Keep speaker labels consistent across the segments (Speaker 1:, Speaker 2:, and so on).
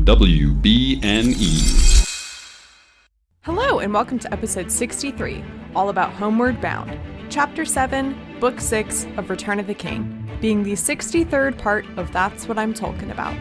Speaker 1: WBNE.
Speaker 2: Hello, and welcome to episode 63, all about Homeward Bound, Chapter 7, Book 6 of Return of the King, being the 63rd part of That's What I'm Tolkien About.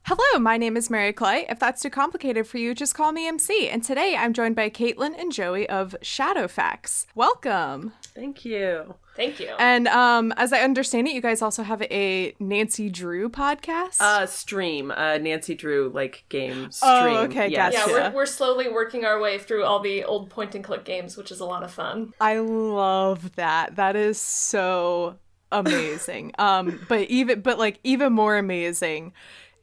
Speaker 2: Hello, my name is Mary Clay. If that's too complicated for you, just call me MC. And today I'm joined by Caitlin and Joey of Shadowfacts. Welcome.
Speaker 3: Thank you.
Speaker 4: Thank you.
Speaker 2: And as I understand it, you guys also have a Nancy Drew podcast?
Speaker 3: Stream. Nancy Drew, game stream.
Speaker 2: Oh, okay,
Speaker 3: yes.
Speaker 2: gotcha.
Speaker 4: Yeah, we're slowly working our way through all the old point-and-click games, which is a lot of fun.
Speaker 2: I love that. That is so amazing. But even more amazing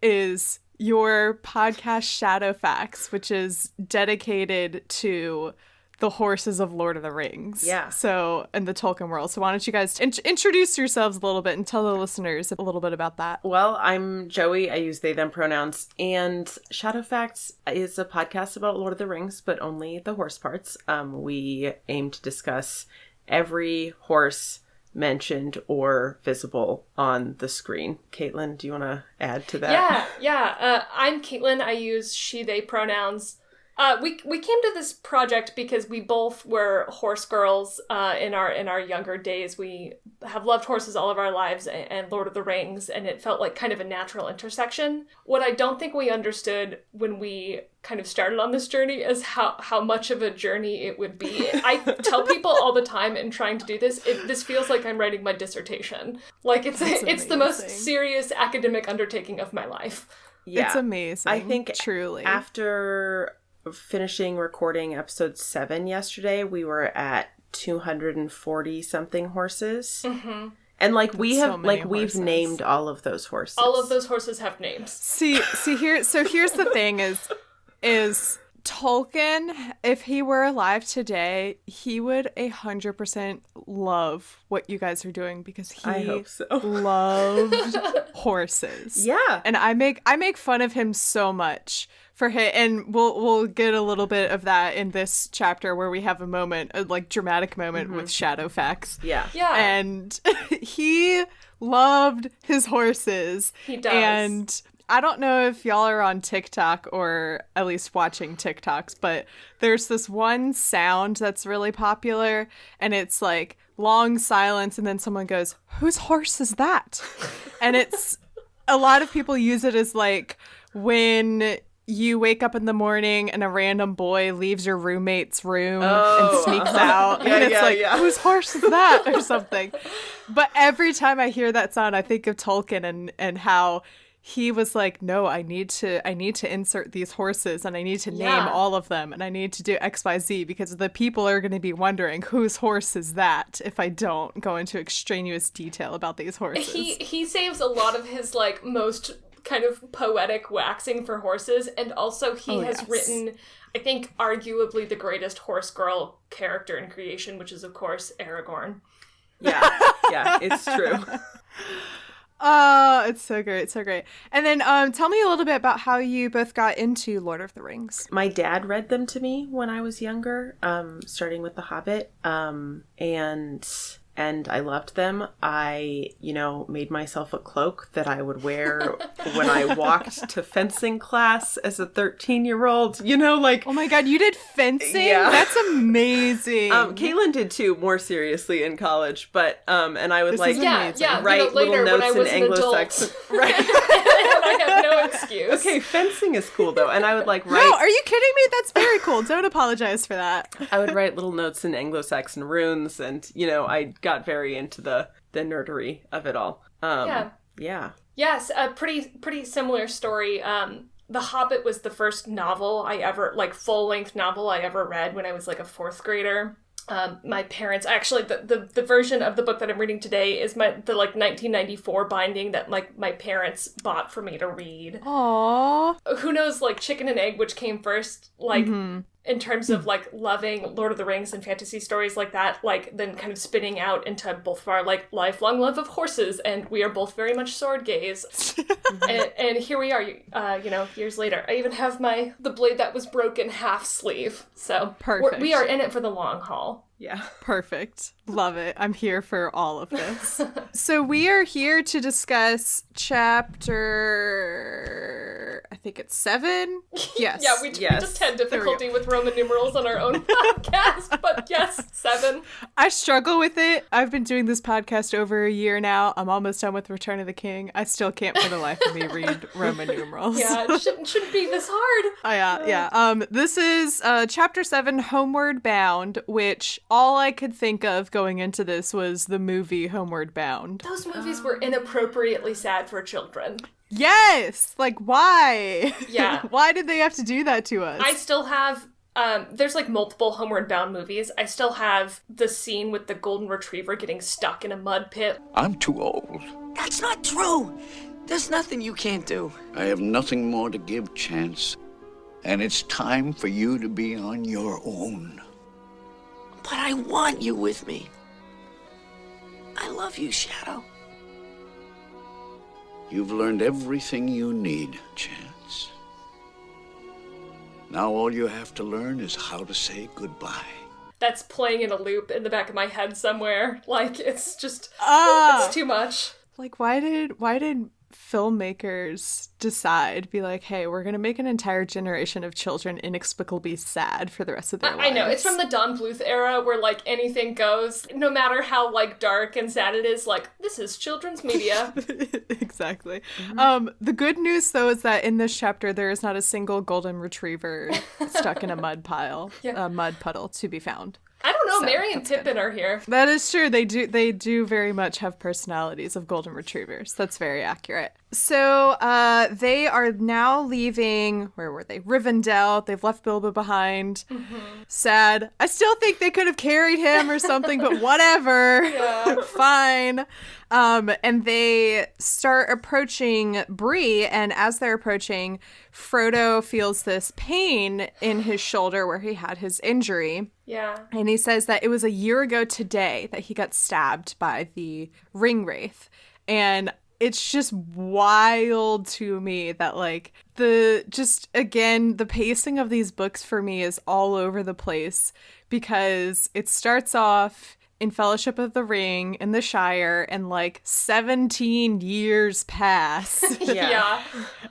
Speaker 2: is your podcast Shadowfacts, which is dedicated to the horses of Lord of the Rings.
Speaker 3: Yeah.
Speaker 2: So, in the Tolkien world. So why don't you guys introduce yourselves a little bit and tell the listeners a little bit about that.
Speaker 3: Well, I'm Joey. I use they, them pronouns. And Shadowfacts is a podcast about Lord of the Rings, but only the horse parts. We aim to discuss every horse mentioned or visible on the screen. Caitlin, do you want to add to that?
Speaker 4: Yeah. I'm Caitlin. I use she, they pronouns. We came to this project because we both were horse girls in our younger days. We have loved horses all of our lives and Lord of the Rings, and it felt like kind of a natural intersection. What I don't think we understood when we kind of started on this journey is how much of a journey it would be. I tell people all the time in trying to do this, this feels like I'm writing my dissertation. It's the most serious academic undertaking of my life.
Speaker 3: Yeah.
Speaker 2: It's amazing.
Speaker 3: I think
Speaker 2: truly.
Speaker 3: After finishing recording episode 7 yesterday, we were at 240 something horses.
Speaker 4: Mm-hmm.
Speaker 3: And we've
Speaker 2: horses.
Speaker 3: named all of those horses.
Speaker 4: All of those horses have names.
Speaker 2: See here. So here's the thing: is Tolkien, if he were alive today, he would 100% love what you guys are doing because
Speaker 3: I
Speaker 2: he
Speaker 3: hope so.
Speaker 2: loved horses.
Speaker 3: Yeah,
Speaker 2: and I make fun of him so much for him, and we'll get a little bit of that in this chapter where we have a moment, a dramatic moment with Shadowfacts.
Speaker 3: Yeah.
Speaker 2: And he loved his horses.
Speaker 4: He does.
Speaker 2: And I don't know if y'all are on TikTok or at least watching TikToks, but there's this one sound that's really popular, and it's long silence, and then someone goes, "Whose horse is that?" And it's a lot of people use it as when you wake up in the morning and a random boy leaves your roommate's room and sneaks out.
Speaker 3: Yeah,
Speaker 2: and it's whose horse is that? Or something. But every time I hear that sound, I think of Tolkien and how he was no, I need to insert these horses, and I need to name all of them, and I need to do XYZ because the people are going to be wondering whose horse is that if I don't go into extraneous detail about these horses.
Speaker 4: He saves a lot of his most kind of poetic waxing for horses, and also he has written, I think, arguably the greatest horse girl character in creation, which is of course Aragorn.
Speaker 3: Yeah, it's true.
Speaker 2: Oh, it's so great, so great. And then tell me a little bit about how you both got into Lord of the Rings.
Speaker 3: My dad read them to me when I was younger, starting with The Hobbit, and I loved them. I, made myself a cloak that I would wear when I walked to fencing class as a 13-year-old,
Speaker 2: Oh my God, you did fencing?
Speaker 3: Yeah.
Speaker 2: That's amazing.
Speaker 3: Caitlin did too, more seriously in college, but, and I would
Speaker 2: write
Speaker 4: later,
Speaker 3: little
Speaker 4: when I
Speaker 3: notes
Speaker 4: was
Speaker 3: in
Speaker 4: an
Speaker 3: Anglo-Saxon.
Speaker 4: adult. Right. And I have no excuse.
Speaker 3: Okay, fencing is cool though, and I would write.
Speaker 2: No, are you kidding me? That's very cool. Don't apologize for that.
Speaker 3: I would write little notes in Anglo-Saxon runes, and I got very into the nerdery of it all. Yeah.
Speaker 4: Yes, a pretty similar story. The Hobbit was the first novel I ever, full-length novel I ever read when I was a fourth grader. My parents, actually, the version of the book that I'm reading today is the 1994 binding that my parents bought for me to read.
Speaker 2: Aww.
Speaker 4: Who knows, chicken and egg, which came first? in terms of like loving Lord of the Rings and fantasy stories like that, like then kind of spinning out into both of our like lifelong love of horses, and we are both very much sword gaze. and here we are, years later. I even have the blade that was broken half sleeve. So
Speaker 2: perfect.
Speaker 4: We are in it for the long haul.
Speaker 3: Yeah.
Speaker 2: Perfect. Love it. I'm here for all of this. So we are here to discuss chapter, I think it's 7? Yes.
Speaker 4: Yeah, we just had difficulty with Roman numerals on our own podcast, but yes, 7.
Speaker 2: I struggle with it. I've been doing this podcast over a year now. I'm almost done with Return of the King. I still can't for the life of me read Roman numerals.
Speaker 4: Yeah, it shouldn't be this hard.
Speaker 2: Yeah. This is chapter 7, Homeward Bound, which all I could think of going into this was the movie Homeward Bound.
Speaker 4: Those movies were inappropriately sad for children.
Speaker 2: Yes! Like, why?
Speaker 4: Yeah.
Speaker 2: Why did they have to do that to us?
Speaker 4: I still have, there's like multiple Homeward Bound movies. I still have the scene with the golden retriever getting stuck in a mud pit.
Speaker 1: I'm too old.
Speaker 5: That's not true. There's nothing you can't do.
Speaker 1: I have nothing more to give Chance. And it's time for you to be on your own.
Speaker 5: But I want you with me. I love you, Shadow.
Speaker 1: You've learned everything you need, Chance. Now all you have to learn is how to say goodbye.
Speaker 4: That's playing in a loop in the back of my head somewhere. Like, it's just, it's too much.
Speaker 2: Like, why did filmmakers be like, hey, we're gonna make an entire generation of children inexplicably sad for the rest of their lives?
Speaker 4: I know, it's from the Don Bluth era where like anything goes, no matter how like dark and sad it is, like, this is children's media.
Speaker 2: Exactly. Mm-hmm. The good news though is that in this chapter there is not a single golden retriever stuck in a mud puddle to be found.
Speaker 4: I don't know, Mary and Pippin are here.
Speaker 2: That is true. They do very much have personalities of golden retrievers. That's very accurate. So they are now leaving, where were they? Rivendell. They've left Bilbo behind. Mm-hmm. Sad. I still think they could have carried him or something, but whatever. Yeah. Fine. And they start approaching Bree, and as they're approaching, Frodo feels this pain in his shoulder where he had his injury.
Speaker 4: Yeah.
Speaker 2: And he says that it was a year ago today that he got stabbed by the Ringwraith. And it's just wild to me that, like, the pacing of these books for me is all over the place, because it starts off in Fellowship of the Ring in the Shire, and like 17 years pass.
Speaker 4: Yeah.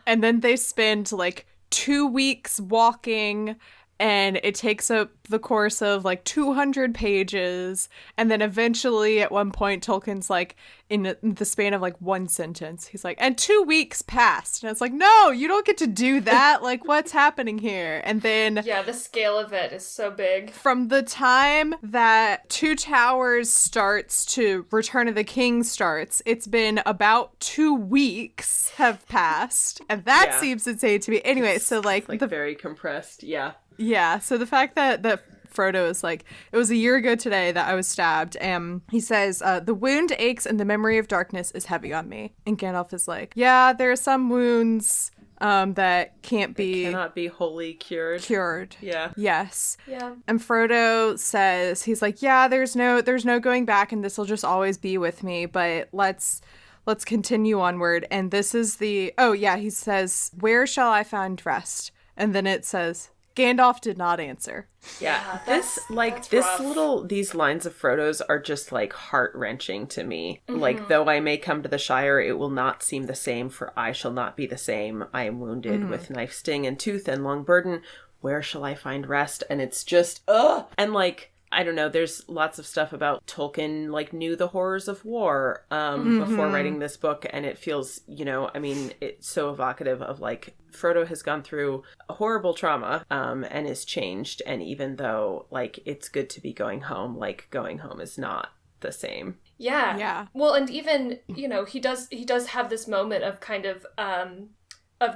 Speaker 2: And then they spend like 2 weeks walking, and it takes up the course of like 200 pages. And then eventually at one point, Tolkien's like, in the span of like one sentence, he's like, and 2 weeks passed. And it's like, no, you don't get to do that. Like, what's happening here? And then...
Speaker 4: yeah, the scale of it is so big.
Speaker 2: From the time that Two Towers starts to Return of the King starts, it's been about 2 weeks have passed. And that seems insane to me. Anyway, so like...
Speaker 3: Like very compressed, yeah.
Speaker 2: Yeah, so the fact that Frodo is like, it was a year ago today that I was stabbed, and he says, the wound aches and the memory of darkness is heavy on me. And Gandalf is like, yeah, there are some wounds that cannot be
Speaker 3: wholly cured. Yeah.
Speaker 2: Yes.
Speaker 4: Yeah.
Speaker 2: And Frodo says, he's like, yeah, there's no going back, and this will just always be with me, but let's continue onward. And this is he says, where shall I find rest? And then it says, Gandalf did not answer.
Speaker 3: Yeah, these lines of Frodo's are just like heart-wrenching to me. Mm-hmm. Like, though I may come to the Shire, it will not seem the same, for I shall not be the same. I am wounded with knife sting and tooth and long burden. Where shall I find rest? And it's just, ugh! And like, I don't know, there's lots of stuff about Tolkien, like, knew the horrors of war before writing this book, and it feels, it's so evocative of, like, Frodo has gone through a horrible trauma and is changed, and even though, like, it's good to be going home, like, going home is not the same.
Speaker 4: Yeah. Yeah. Well, and even, he does have this moment of kind of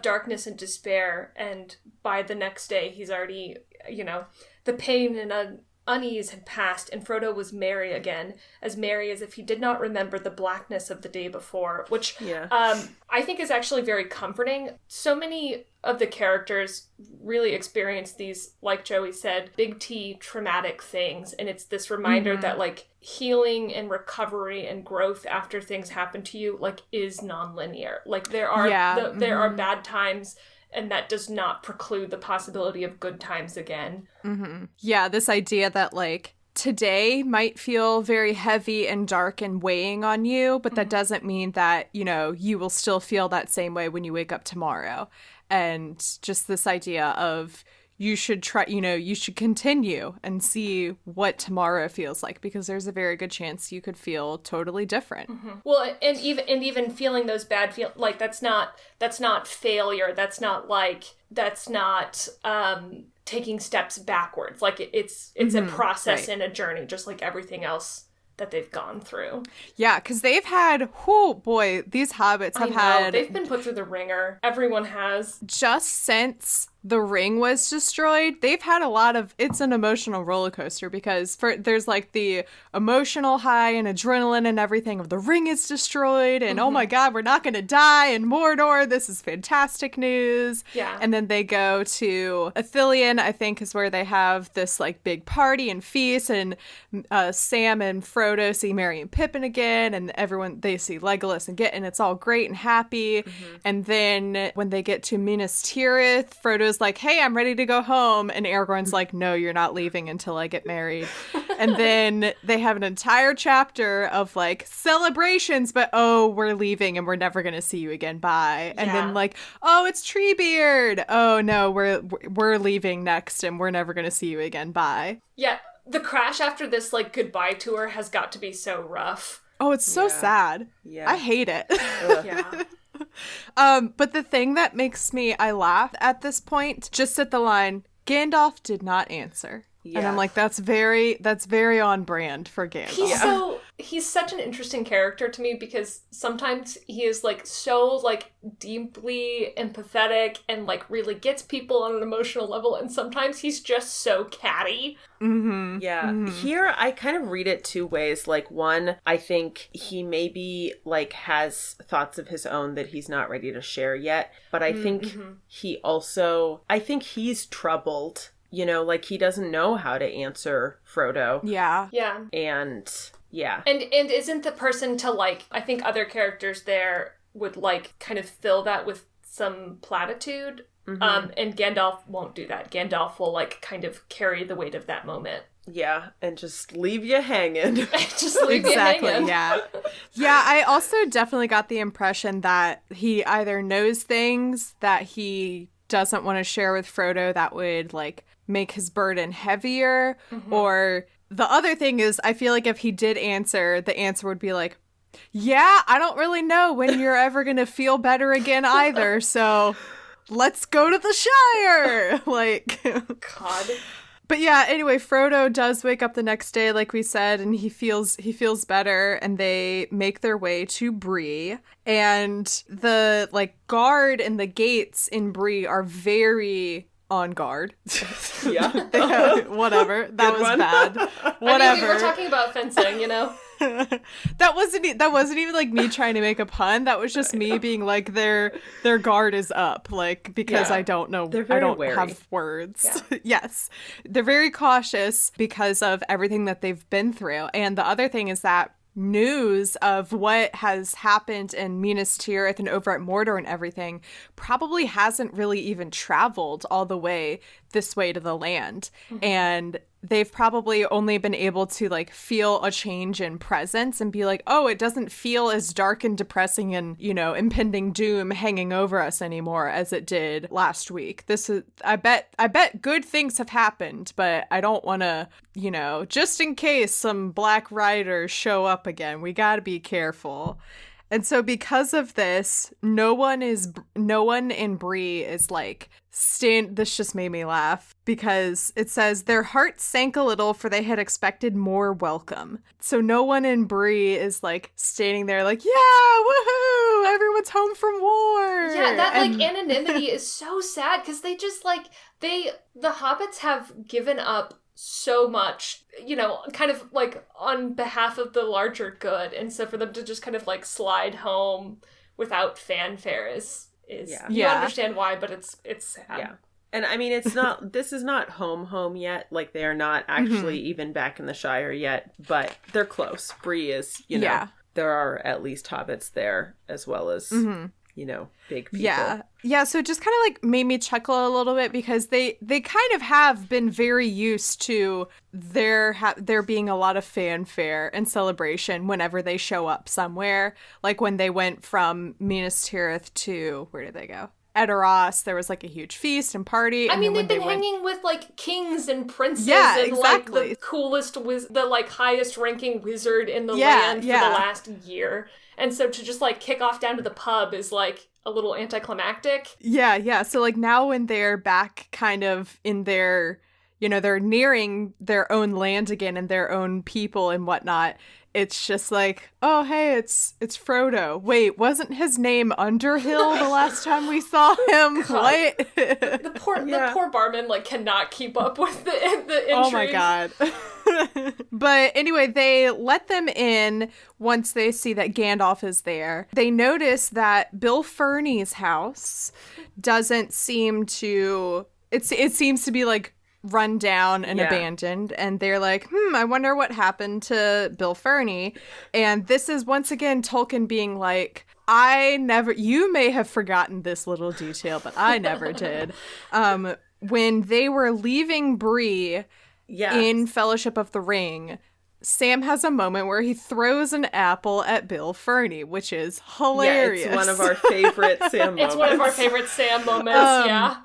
Speaker 4: darkness and despair, and by the next day, he's already, the pain unease had passed, and Frodo was merry again, as merry as if he did not remember the blackness of the day before, which I think is actually very comforting. So many of the characters really experience these, like Joey said, big T traumatic things, and it's this reminder that, like, healing and recovery and growth after things happen to you, like, is non-linear. Like, there are there are bad times, and that does not preclude the possibility of good times again.
Speaker 2: Yeah, this idea that, like, today might feel very heavy and dark and weighing on you, but that doesn't mean that, you know, you will still feel that same way when you wake up tomorrow. And just this idea of you should try, you know, you should continue and see what tomorrow feels like, because there's a very good chance you could feel totally different.
Speaker 4: Well, and even feeling those bad like that's not failure. That's not taking steps backwards. Like it's a process and a journey, just like everything else that they've gone through. Yeah,
Speaker 2: because they've had, these hobbits have
Speaker 4: they've been put through the ringer. Everyone has.
Speaker 2: Just since the ring was destroyed, they've had a lot of, it's an emotional roller coaster, because there's like the emotional high and adrenaline and everything of the ring is destroyed and oh my god, we're not gonna die in Mordor, this is fantastic news.
Speaker 4: Yeah.
Speaker 2: And then they go to Ithilien, I think, is where they have this like big party and feast, and Sam and Frodo see Merry and Pippin again, and everyone, they see Legolas and it's all great and happy. And then when they get to Minas Tirith, Frodo's like, hey, I'm ready to go home, and Aragorn's like, no, you're not leaving until I get married. And then they have an entire chapter of like celebrations, but oh, we're leaving and we're never gonna see you again, bye. And then like, oh, it's Treebeard, oh no, we're leaving next and we're never gonna see you again, bye.
Speaker 4: Yeah, the crash after this like goodbye tour has got to be so rough.
Speaker 2: Oh, it's so sad. Yeah, I hate it.
Speaker 4: Yeah.
Speaker 2: But the thing that makes I laugh at this point, just at the line, Gandalf did not answer. Yeah. And I'm like, that's very on brand for Gandalf.
Speaker 4: He's such an interesting character to me, because sometimes he is like so like deeply empathetic and like really gets people on an emotional level, and sometimes he's just so catty.
Speaker 3: Here I kind of read it two ways. Like, one, I think he maybe like has thoughts of his own that he's not ready to share yet, but I think I think he's troubled. You know, like, he doesn't know how to answer Frodo.
Speaker 2: Yeah.
Speaker 3: And
Speaker 4: isn't the person to, like, I think other characters there would, like, kind of fill that with some platitude. And Gandalf won't do that. Gandalf will, like, kind of carry the weight of that moment.
Speaker 3: Yeah, and just leave you hanging.
Speaker 4: Just leave you hanging.
Speaker 2: Yeah. Yeah, I also definitely got the impression that he either knows things that he doesn't want to share with Frodo that would, like, make his burden heavier, or the other thing is, I feel like if he did answer, the answer would be like, yeah, I don't really know when you're ever gonna feel better again either, so let's go to the Shire. Like,
Speaker 4: God.
Speaker 2: But yeah, anyway, Frodo does wake up the next day, like we said, and he feels better, and they make their way to Bree, and the like guard and the gates in Bree are very on guard.
Speaker 3: Yeah.
Speaker 2: Whatever. That was bad. Whatever.
Speaker 4: I mean, we were talking about fencing, you know?
Speaker 2: That wasn't even like me trying to make a pun. That was just me being like, their guard is up, like, because I don't know, I don't have words. Yeah. Yes, they're very cautious because of everything that they've been through. And the other thing is that news of what has happened in Minas Tirith and over at Mordor and everything probably hasn't really even traveled all the way this way to the land. And they've probably only been able to like feel a change in presence and be like, oh, it doesn't feel as dark and depressing and, you know, impending doom hanging over us anymore as it did last week. This is, I bet good things have happened, but I don't want to, you know, just in case some black riders show up again, we got to be careful. And so because of this, no one in Bree is like, this just made me laugh because it says their hearts sank a little for they had expected more welcome. So no one in Bree is like standing there like, yeah, woohoo, everyone's home from war.
Speaker 4: Yeah, that like anonymity is so sad because they just like, the hobbits have given up so much, you know, kind of like on behalf of the larger good. And so for them to just kind of like slide home without fanfare is you understand why, but it's sad.
Speaker 3: Yeah. And I mean, this is not home yet. Like, they are not actually even back in the Shire yet, but they're close. Bree is, you know, there are at least hobbits there as well as, you know, big people.
Speaker 2: Yeah. So it just kind of like made me chuckle a little bit because they kind of have been very used to there being a lot of fanfare and celebration whenever they show up somewhere. Like when they went from Minas Tirith to, where did they go? Edoras, there was like a huge feast and party.
Speaker 4: I mean, they've been hanging with like kings and princes and like the coolest, the like highest ranking wizard in the land for the last year. And so to just like kick off down to the pub is like a little anticlimactic. Yeah.
Speaker 2: So like now when they're back kind of in their, you know, they're nearing their own land again and their own people and whatnot, it's just like, oh, hey, it's Frodo. Wait, wasn't his name Underhill the last time we saw him? What?
Speaker 4: The poor barman like cannot keep up with the intrigue.
Speaker 2: Oh my god. But anyway, they let them in once they see that Gandalf is there. They notice that Bill Ferny's house doesn't seem to... It seems to be like run down and abandoned, and they're like, I wonder what happened to Bill Ferny. And this is once again Tolkien being like, you may have forgotten this little detail, but I never did. When they were leaving Bree in Fellowship of the Ring, Sam has a moment where he throws an apple at Bill Ferny, which is hilarious.
Speaker 3: Yeah, it's one of our favorite Sam moments.
Speaker 4: It's one of our favorite Sam moments,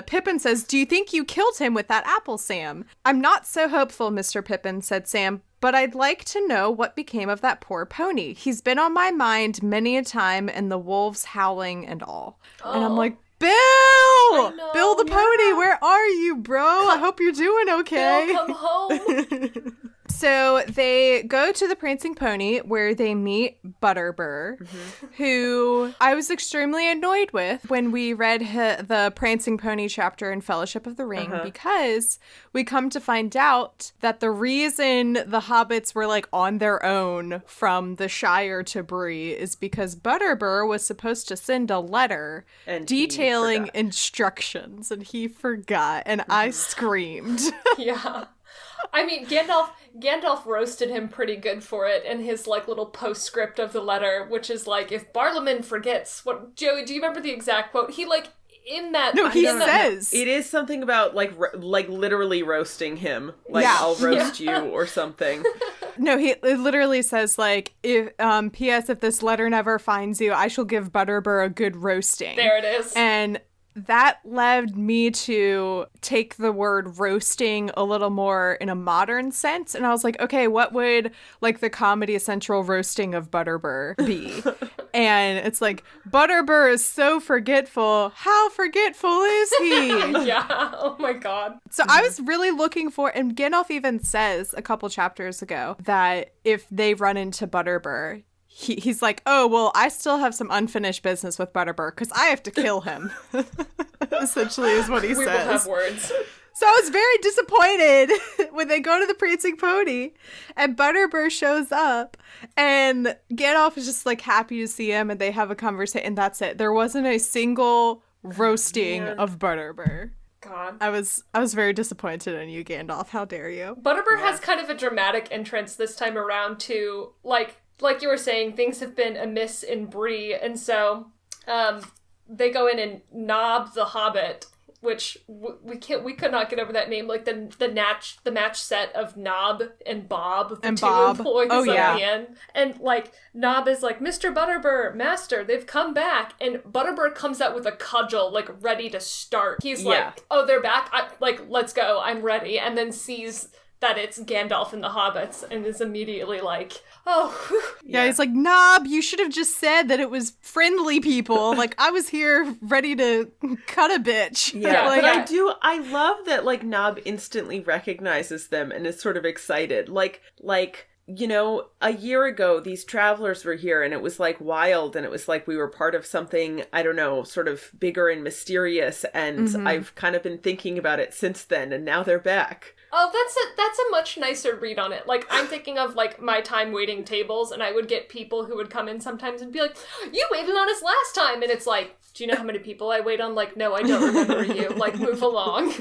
Speaker 2: Pippin says, "Do you think you killed him with that apple, Sam?" "I'm not so hopeful, Mr. Pippin," said Sam, "but I'd like to know what became of that poor pony. He's been on my mind many a time, and the wolves howling and all." And I'm like, Bill! Bill the pony, where are you, bro? I hope you're doing okay.
Speaker 4: Bill, come home.
Speaker 2: So they go to the Prancing Pony where they meet Butterbur, who I was extremely annoyed with when we read the Prancing Pony chapter in Fellowship of the Ring, because we come to find out that the reason the hobbits were like on their own from the Shire to Bree is because Butterbur was supposed to send a letter detailing instructions, and he forgot, and I screamed.
Speaker 4: Yeah. I mean, Gandalf roasted him pretty good for it in his, like, little postscript of the letter, which is, like, if Barlaman forgets what... Joey, do you remember the exact quote? He, like, in that...
Speaker 2: No, he says...
Speaker 3: It is something about, like literally roasting him. Like, I'll roast you or something.
Speaker 2: No, it literally says, like, if P.S. if this letter never finds you, I shall give Butterbur a good roasting.
Speaker 4: There it is.
Speaker 2: And... that led me to take the word roasting a little more in a modern sense. And I was like, okay, what would like the Comedy Central roasting of Butterbur be? And it's like, Butterbur is so forgetful. How forgetful is he?
Speaker 4: Yeah. Oh my God.
Speaker 2: So I was really looking for, and Gandalf even says a couple chapters ago that if they run into Butterbur, he's like, oh, well, I still have some unfinished business with Butterbur because I have to kill him. Essentially is what he says.
Speaker 4: We will have words.
Speaker 2: So I was very disappointed when they go to the Prancing Pony and Butterbur shows up and Gandalf is just like happy to see him and they have a conversation and that's it. There wasn't a single roasting of Butterbur.
Speaker 4: God.
Speaker 2: I was very disappointed in you, Gandalf. How dare you?
Speaker 4: Butterbur has kind of a dramatic entrance this time around too. Like you were saying, things have been amiss in Bree, and so they go in and Nob the Hobbit, which we could not get over that name. Like the match set of Nob and Bob, the two employees at the end, and like Nob is like, Mr. Butterbur, Master, they've come back, and Butterbur comes out with a cudgel, like ready to start. He's like, oh, they're back. Let's go. I'm ready, and then sees that it's Gandalf and the hobbits and is immediately like, oh.
Speaker 2: Yeah, he's like, Nob, you should have just said that it was friendly people. Like, I was here ready to cut a bitch.
Speaker 3: Yeah, like, but I love that, like, Nob instantly recognizes them and is sort of excited. Like, you know, a year ago, these travelers were here and it was like wild and it was like we were part of something, I don't know, sort of bigger and mysterious. And I've kind of been thinking about it since then and now they're back.
Speaker 4: Oh, that's a much nicer read on it. Like, I'm thinking of, like, my time waiting tables, and I would get people who would come in sometimes and be like, you waited on us last time! And it's like, do you know how many people I wait on? Like, no, I don't remember you. Like, move along.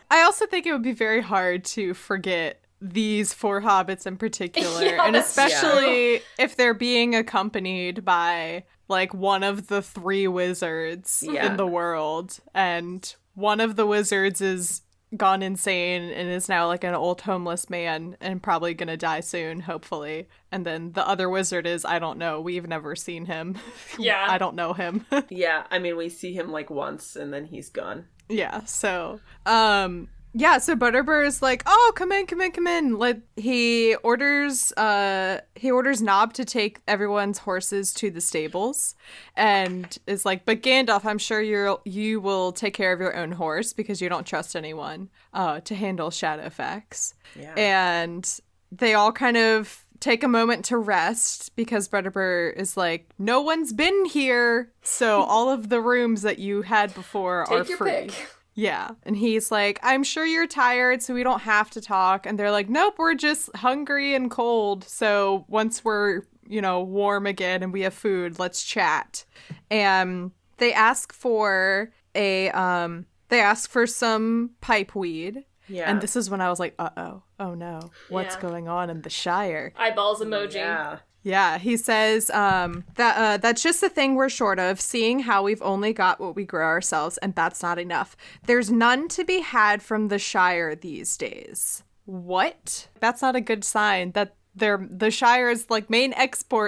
Speaker 2: I also think it would be very hard to forget these 4 hobbits in particular,
Speaker 4: Yeah,
Speaker 2: and
Speaker 4: that's
Speaker 2: especially if they're being accompanied by, like, one of the 3 wizards in the world, and one of the wizards is gone insane and is now like an old homeless man and probably gonna die soon, hopefully. And then the other wizard is, I don't know, we've never seen him.
Speaker 4: Yeah.
Speaker 2: I don't know him.
Speaker 3: Yeah, I mean, we see him like once and then he's gone.
Speaker 2: Yeah, so so Butterbur is like, oh, come in. Like, he orders Nob to take everyone's horses to the stables, and is like, but Gandalf, I'm sure you will take care of your own horse because you don't trust anyone to handle Shadowfacts.
Speaker 3: Yeah.
Speaker 2: And they all kind of take a moment to rest because Butterbur is like, no one's been here, so all of the rooms that you had before are
Speaker 4: Take your
Speaker 2: free.
Speaker 4: pick.
Speaker 2: Yeah. And he's like, I'm sure you're tired, so we don't have to talk. And they're like, nope, we're just hungry and cold. So once we're, warm again and we have food, let's chat. And they ask for some pipe weed.
Speaker 3: Yeah.
Speaker 2: And this is when I was like, oh no, what's going on in the Shire?
Speaker 4: Eyeballs emoji.
Speaker 3: Yeah.
Speaker 2: Yeah, he says that's just the thing we're short of, seeing how we've only got what we grow ourselves, and that's not enough. There's none to be had from the Shire these days. What? That's not a good sign. That the Shire's like main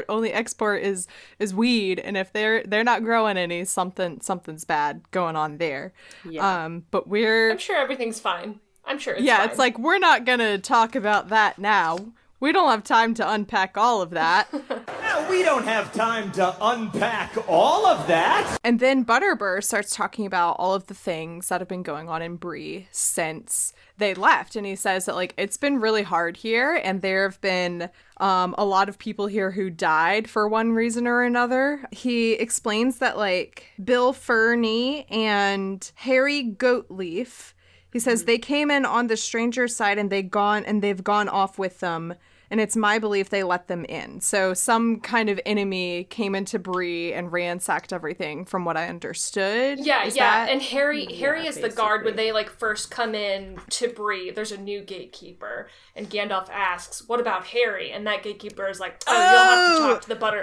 Speaker 2: only export is weed, and if they're not growing any, something's bad going on there.
Speaker 3: Yeah.
Speaker 2: But
Speaker 4: I'm sure everything's fine. I'm sure it's fine.
Speaker 2: it's like, we're not gonna talk about that now. We don't have time to unpack all of that.
Speaker 6: No, we don't have time to unpack all of that.
Speaker 2: And then Butterbur starts talking about all of the things that have been going on in Bree since they left. And he says that, like, it's been really hard here, and there have been a lot of people here who died for one reason or another. He explains that, like, Bill Fernie and Harry Goatleaf, he says they came in on the stranger side and they've gone off with them. And it's my belief they let them in. So some kind of enemy came into Bree and ransacked everything, from what I understood.
Speaker 4: Yeah. And Harry is the guard when
Speaker 3: basically.
Speaker 4: they like first come in to Bree. There's a new gatekeeper, and Gandalf asks, "What about Harry?" And that gatekeeper is like, "Oh,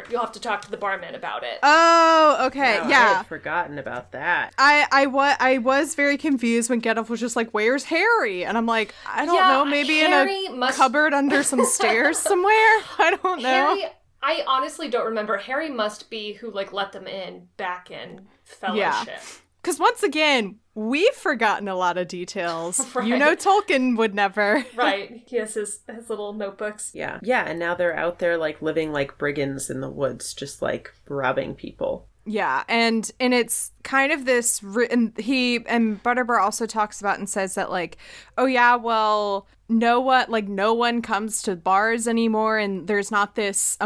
Speaker 4: you'll have to talk to the barman about it."
Speaker 2: Oh, okay,
Speaker 3: Wow, I
Speaker 2: yeah.
Speaker 3: had forgotten about that.
Speaker 2: I was very confused when Gandalf was just like, "Where's Harry?" And I'm like, I don't know, maybe
Speaker 4: Harry
Speaker 2: in a
Speaker 4: must-
Speaker 2: cupboard under some stairs somewhere. I don't know.
Speaker 4: Harry, I honestly don't remember. Harry must be who like let them in back in Fellowship.
Speaker 2: Because once again, we've forgotten a lot of details.
Speaker 4: Right.
Speaker 2: Tolkien would never.
Speaker 4: Right. He has his little notebooks.
Speaker 3: Yeah. Yeah, and now they're out there like living like brigands in the woods, just like robbing people.
Speaker 2: Yeah, and it's kind of this, and Butterbur also talks about and says that, like, oh yeah, well, no one comes to bars anymore, and there's not this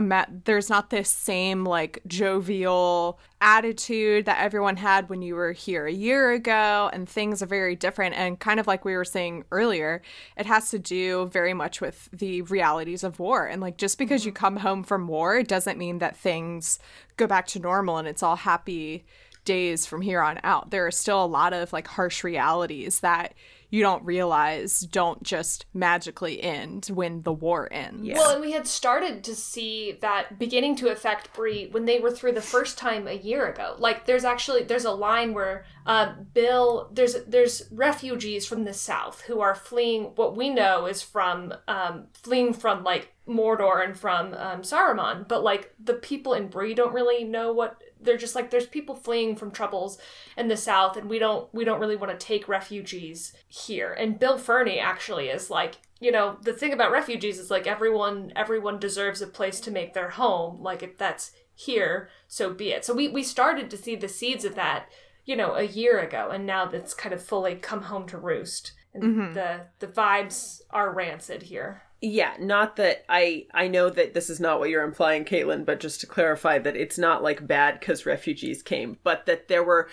Speaker 2: same like jovial attitude that everyone had when you were here a year ago, and things are very different. And kind of like we were saying earlier, it has to do very much with the realities of war, and like, just because you come home from war, it doesn't mean that things go back to normal and it's all happy days from here on out. There are still a lot of like harsh realities that you don't realize don't just magically end when the war ends.
Speaker 3: Yeah.
Speaker 4: Well, and we had started to see that beginning to affect Bree when they were through the first time a year ago. Like, there's a line where there's refugees from the south who are fleeing what we know is fleeing from like Mordor and from Saruman, but like the people in Bree don't really know what they're just like. There's people fleeing from troubles in the south, and we don't really want to take refugees here. And Bill Fernie actually is like, the thing about refugees is like everyone deserves a place to make their home. Like, if that's here, so be it. So we started to see the seeds of that, a year ago, and now that's kind of fully come home to roost. And the vibes are rancid here.
Speaker 3: Yeah, not that I know that this is not what you're implying, Caitlin, but just to clarify that it's not like bad because refugees came, but that there were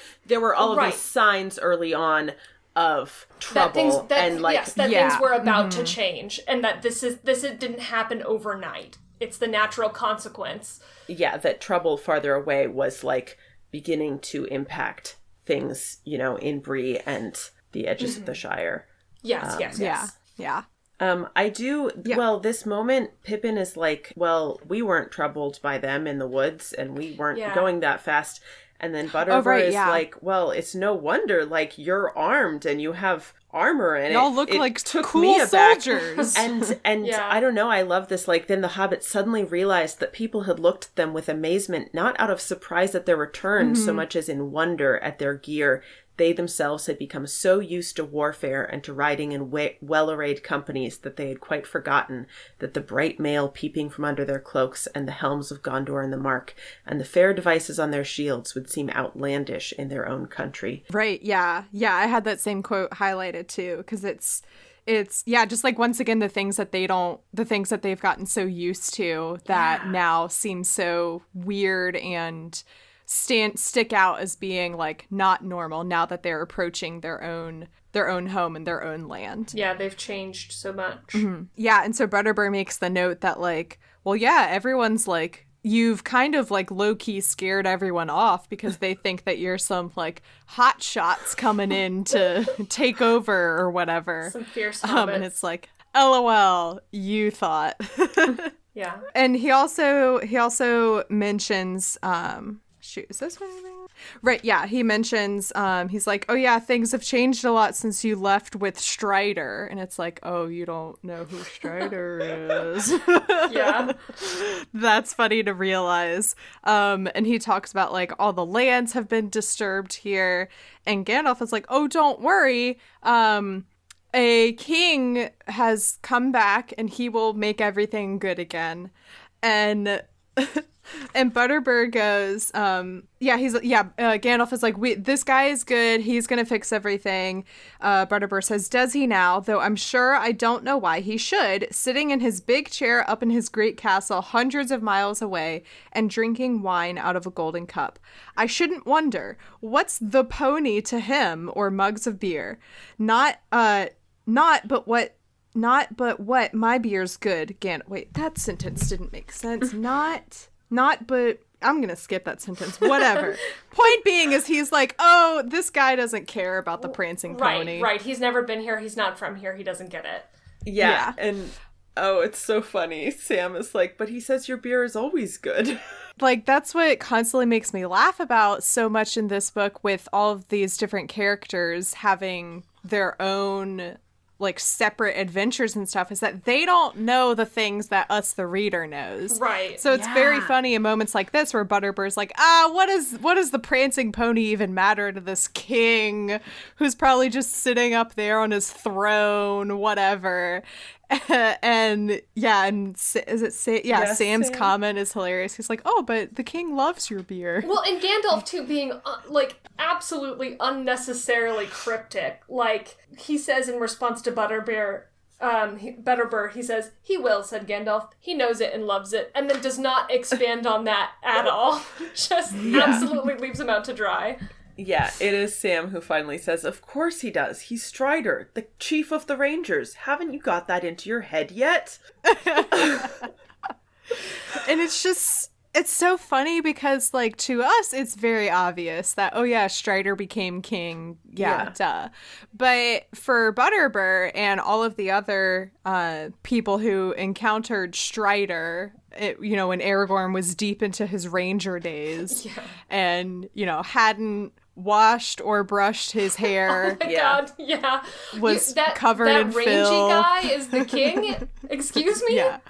Speaker 3: all of these signs early on of trouble
Speaker 4: things were about
Speaker 2: Mm-hmm.
Speaker 4: to change, and that this didn't happen overnight. It's the natural consequence.
Speaker 3: Yeah, that trouble farther away was like beginning to impact things, you know, in Bree and the edges of the Shire.
Speaker 4: Yes, yes.
Speaker 2: Yeah.
Speaker 3: Well, this moment, Pippin is like, well, we weren't troubled by them in the woods, and we weren't going that fast. And then Butterbur is like, well, it's no wonder, like, you're armed and you have armor, and
Speaker 2: Y'all look
Speaker 3: it
Speaker 2: like
Speaker 3: took
Speaker 2: cool
Speaker 3: me aback.
Speaker 2: soldiers.
Speaker 3: And
Speaker 4: Yeah.
Speaker 3: I don't know, I love this, like, then the Hobbit suddenly realized that people had looked at them with amazement, not out of surprise at their return, so much as in wonder at their gear. They themselves had become so used to warfare and to riding in well-arrayed companies that they had quite forgotten that the bright mail peeping from under their cloaks and the helms of Gondor and the Mark and the fair devices on their shields would seem outlandish in their own country.
Speaker 2: Right. Yeah. Yeah. I had that same quote highlighted too, because it's just like, once again, the things that they've gotten so used to that now seem so weird and stick out as being like not normal now that they're approaching their own home and their own land.
Speaker 4: Yeah, they've changed so much.
Speaker 2: Mm-hmm. Yeah, and so Butterbur makes the note that like, well, yeah, everyone's like, you've kind of like low-key scared everyone off because they think that you're some like hot shots coming in to take over or whatever.
Speaker 4: Some fierce hobbits.
Speaker 2: And it's like, LOL, you thought.
Speaker 4: Yeah.
Speaker 2: And he also mentions shoot, is this what I mean? Right, yeah. He mentions, he's like, oh yeah, things have changed a lot since you left with Strider. And it's like, oh, you don't know who Strider is.
Speaker 4: Yeah.
Speaker 2: That's funny to realize. And he talks about like all the lands have been disturbed here. And Gandalf is like, oh, don't worry. A king has come back and he will make everything good again. And and Butterbur goes, Gandalf is like, this guy is good. He's going to fix everything. Butterbur says, does he now? Though I'm sure I don't know why he should, sitting in his big chair up in his great castle hundreds of miles away and drinking wine out of a golden cup. I shouldn't wonder. What's the pony to him or mugs of beer? Not but what my beer's good. Wait, that sentence didn't make sense. Not but I'm gonna skip that sentence. Whatever. Point being is he's like, oh, this guy doesn't care about the prancing pony.
Speaker 4: Right. He's never been here. He's not from here. He doesn't get it.
Speaker 3: Yeah. And oh, it's so funny. Sam is like, but he says your beer is always good.
Speaker 2: Like, that's what constantly makes me laugh about so much in this book, with all of these different characters having their own like separate adventures and stuff, is that they don't know the things that us the reader knows.
Speaker 4: Right.
Speaker 2: So it's very funny in moments like this where Butterbur's like, what does the prancing pony even matter to this king who's probably just sitting up there on his throne, whatever. Sam's comment is hilarious. He's like, oh, but the king loves your beer.
Speaker 4: Well, and Gandalf too being like absolutely unnecessarily cryptic. Like he says in response to Butterbur, he says, he will, said Gandalf. He knows it and loves it, and then does not expand on that at all. Just absolutely leaves him out to dry.
Speaker 3: Yeah, it is Sam who finally says, of course he does. He's Strider, the chief of the Rangers. Haven't you got that into your head yet?
Speaker 2: And it's so funny because, like, to us, it's very obvious that, oh yeah, Strider became king. Yeah, duh. But for Butterbur and all of the other people who encountered Strider, when Aragorn was deep into his ranger days and, hadn't washed or brushed his hair.
Speaker 4: Oh my god, yeah.
Speaker 2: Was covered in
Speaker 4: filth. That rangy guy is the king? Excuse me?
Speaker 2: Yeah.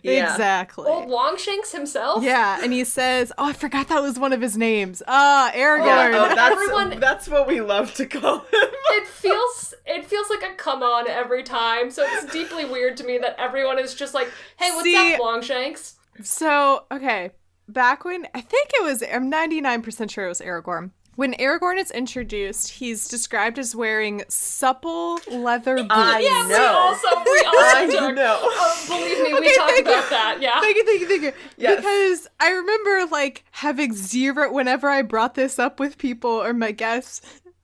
Speaker 2: Exactly.
Speaker 4: Old Longshanks himself?
Speaker 2: Yeah, and he says, oh, I forgot that was one of his names. Aragorn.
Speaker 3: That's what we love to call him.
Speaker 4: It feels like a come on every time, so it's deeply weird to me that everyone is just like, hey, what's up, Longshanks?
Speaker 2: So, okay, back when, I'm 99% sure it was Aragorn. When Aragorn is introduced, he's described as wearing supple leather boots.
Speaker 3: I know.
Speaker 4: We also believe me, we talked about that. Yeah.
Speaker 2: Thank you.
Speaker 3: Yes.
Speaker 2: Because I remember like having zero, whenever I brought this up with people or my guests,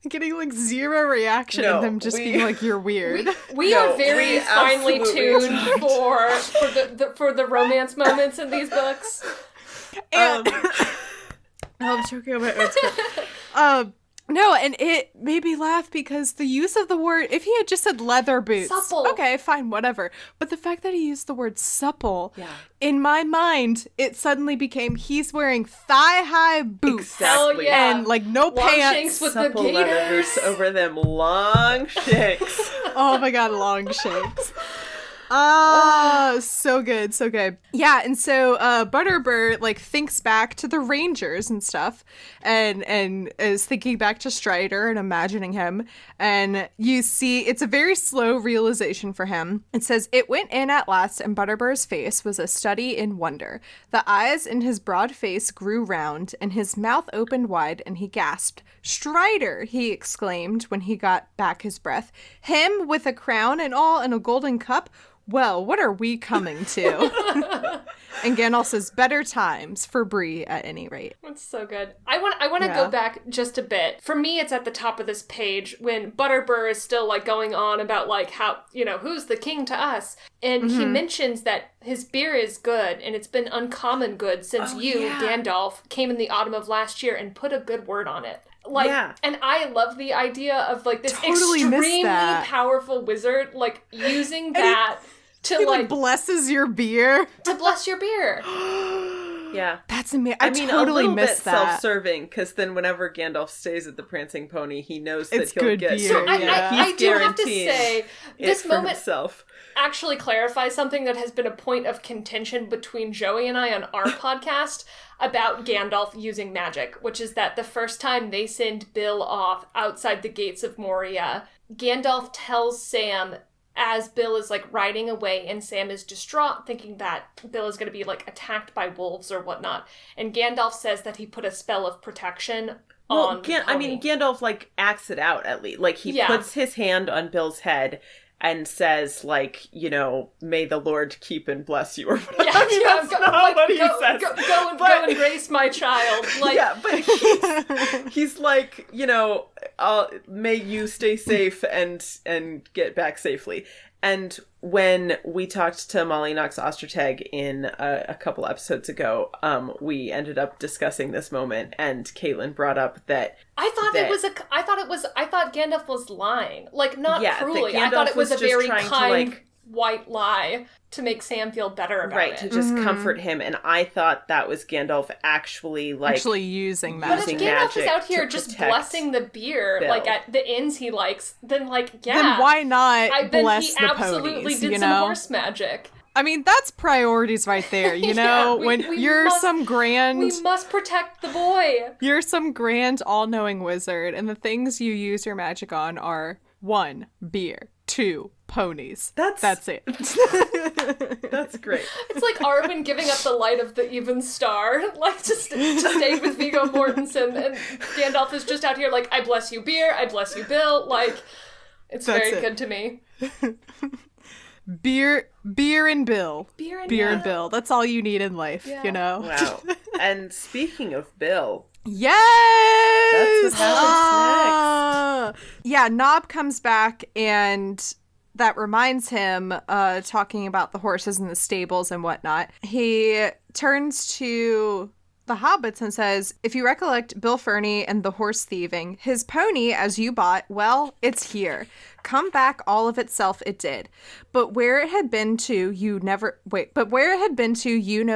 Speaker 2: Getting like zero reaction
Speaker 3: No,
Speaker 2: and them just being like, "You're weird."
Speaker 4: We
Speaker 3: No,
Speaker 4: are very
Speaker 3: we
Speaker 4: finely
Speaker 3: absolutely
Speaker 4: tuned for the romance moments in these books.
Speaker 2: And I'm joking about it. No, and it made me laugh because the use of the word, if he had just said leather boots,
Speaker 4: Supple.
Speaker 2: okay, fine, whatever. But the fact that he used the word supple, in my mind, it suddenly became he's wearing thigh-high boots.
Speaker 3: Exactly.
Speaker 4: Hell yeah.
Speaker 2: And like no
Speaker 4: Longshanks
Speaker 2: pants.
Speaker 4: with the
Speaker 3: Supple leather
Speaker 4: gators.
Speaker 3: boots over them Longshanks.
Speaker 2: Oh my god, Longshanks. So good, so good. Yeah, and so Butterbur like thinks back to the Rangers and stuff, and is thinking back to Strider and imagining him, and you see it's a very slow realization for him. It says, "It went in at last, and Butterbur's face was a study in wonder. The eyes in his broad face grew round, and his mouth opened wide, and he gasped. 'Strider!' he exclaimed when he got back his breath. 'Him with a crown and all and a golden cup? Well, what are we coming to?' And Gandalf says, 'Better times for Bree at any rate.'"
Speaker 4: That's so good. I want to go back just a bit. For me, it's at the top of this page when Butterbur is still like going on about like how, who's the king to us. And he mentions that his beer is good and it's been uncommon good since Gandalf, came in the autumn of last year and put a good word on it. And I love the idea of like this
Speaker 2: Totally missed
Speaker 4: extremely
Speaker 2: that.
Speaker 4: powerful wizard like using that to
Speaker 2: He
Speaker 4: like
Speaker 2: blesses your beer.
Speaker 4: to bless your beer.
Speaker 3: Yeah.
Speaker 2: That's amazing.
Speaker 3: I mean,
Speaker 2: totally
Speaker 3: a little bit
Speaker 2: missed that.
Speaker 3: self-serving, because then whenever Gandalf stays at the Prancing Pony, he knows that
Speaker 2: It's
Speaker 3: he'll
Speaker 2: good
Speaker 3: get.
Speaker 2: beer,
Speaker 4: So
Speaker 2: yeah.
Speaker 4: I do have to say, this
Speaker 3: for
Speaker 4: moment
Speaker 3: himself.
Speaker 4: actually clarifies something that has been a point of contention between Joey and I on our podcast about Gandalf using magic, which is that the first time they send Bill off outside the gates of Moria, Gandalf tells Sam as Bill is like riding away and Sam is distraught thinking that Bill is going to be like attacked by wolves or whatnot. And Gandalf says that he put a spell of protection on the pony.
Speaker 3: Gandalf like acts it out at least. Like he puts his hand on Bill's head and says, like, may the Lord keep and bless you, or whatever. That's not what he says.
Speaker 4: Go and grace my child. Like,
Speaker 3: he's like, may you stay safe and get back safely. And when we talked to Molly Knox Ostertag in a couple episodes ago, we ended up discussing this moment, and Caitlin brought up that I
Speaker 4: thought Gandalf was lying, like not cruelly.
Speaker 3: Gandalf
Speaker 4: I thought it was a
Speaker 3: just
Speaker 4: very
Speaker 3: trying to,
Speaker 4: kind
Speaker 3: like,
Speaker 4: white lie to make Sam feel better about it.
Speaker 3: to just comfort him. And I thought that was Gandalf actually
Speaker 2: using
Speaker 4: But
Speaker 2: magic.
Speaker 4: if Gandalf is out here just blessing the beer,
Speaker 3: Bill.
Speaker 4: like at the inns he likes, then
Speaker 2: then why not bless
Speaker 4: then he
Speaker 2: the
Speaker 4: absolutely
Speaker 2: ponies,
Speaker 4: did some horse magic.
Speaker 2: I mean, that's priorities right there, when you're some grand...
Speaker 4: We must protect the boy.
Speaker 2: You're some grand all-knowing wizard, and the things you use your magic on are 1, beer, 2, ponies. That's it.
Speaker 3: That's great.
Speaker 4: It's like Arwen giving up the light of the even star, like to stay with Viggo Mortensen, and Gandalf is just out here like, I bless you beer, I bless you Bill, like, it's very good to me.
Speaker 2: Beer and Bill. Beer and Bill. That's all you need in life,
Speaker 3: Wow. And speaking of Bill...
Speaker 2: Yes!
Speaker 3: That's what happens next.
Speaker 2: Yeah, Nob comes back, and that reminds him, talking about the horses in the stables and whatnot. He turns to the hobbits and says, "If you recollect Bill Ferny and the horse thieving, his pony, as you bought, well, it's here. Come back all of itself it did. But where it had been to, you know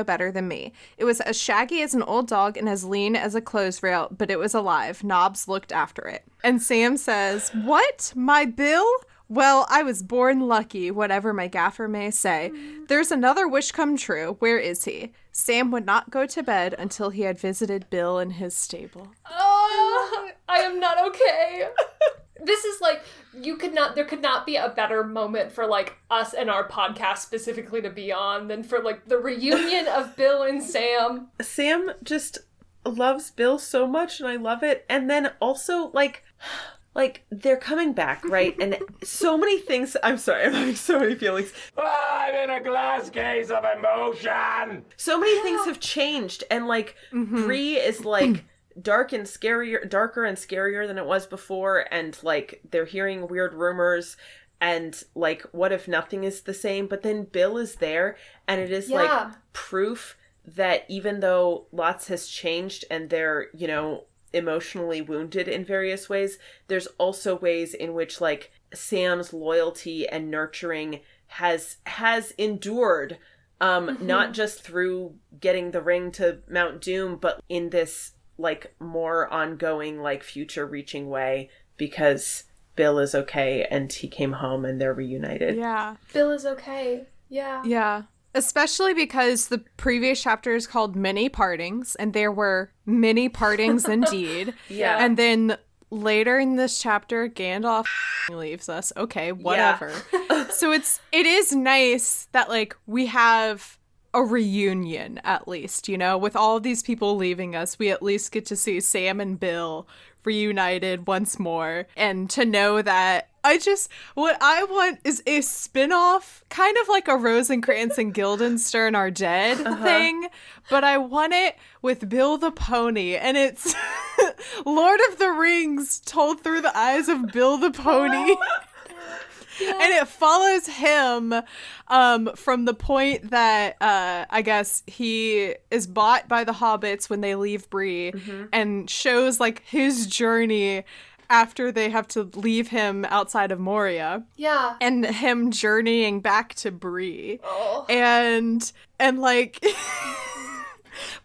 Speaker 2: better than me. It was as shaggy as an old dog and as lean as a clothes rail, but it was alive. Nobbs looked after it." And Sam says, "What? My Bill? Well, I was born lucky, whatever my gaffer may say. There's another wish come true. Where is he?" Sam would not go to bed until he had visited Bill in his stable.
Speaker 4: Oh, I am not okay. This is like, there could not be a better moment for like us and our podcast specifically to be on than for like the reunion of Bill and Sam.
Speaker 3: Sam just loves Bill so much, and I love it. And then also like they're coming back, right? And so many things. I'm sorry, I'm having so many feelings.
Speaker 6: I'm in a glass case of emotion.
Speaker 3: So many things have changed, and like Bree is like darker and scarier than it was before, and like they're hearing weird rumors, and like what if nothing is the same? But then Bill is there, and it is like proof that even though lots has changed and they're, you know, emotionally wounded in various ways, there's also ways in which like Sam's loyalty and nurturing has endured, not just through getting the ring to Mount Doom, but in this like more ongoing, like future reaching way, because Bill is okay and he came home and they're reunited.
Speaker 2: Yeah.
Speaker 4: Bill is okay. Yeah.
Speaker 2: Yeah. Especially because the previous chapter is called Many Partings, and there were many partings indeed.
Speaker 3: Yeah.
Speaker 2: And then later in this chapter, Gandalf leaves us. Okay, whatever.
Speaker 3: Yeah.
Speaker 2: So it is nice that like we have a reunion, at least, you know, with all of these people leaving us, we at least get to see Sam and Bill reunited once more, and to know that what I want is a spin-off, kind of like a Rosencrantz and Guildenstern Are Dead thing, but I want it with Bill the Pony, and it's Lord of the Rings told through the eyes of Bill the Pony. Yeah. And it follows him from the point that I guess he is bought by the hobbits when they leave Bree, and shows like his journey after they have to leave him outside of Moria.
Speaker 4: Yeah.
Speaker 2: And him journeying back to Bree.
Speaker 4: Oh.
Speaker 2: And like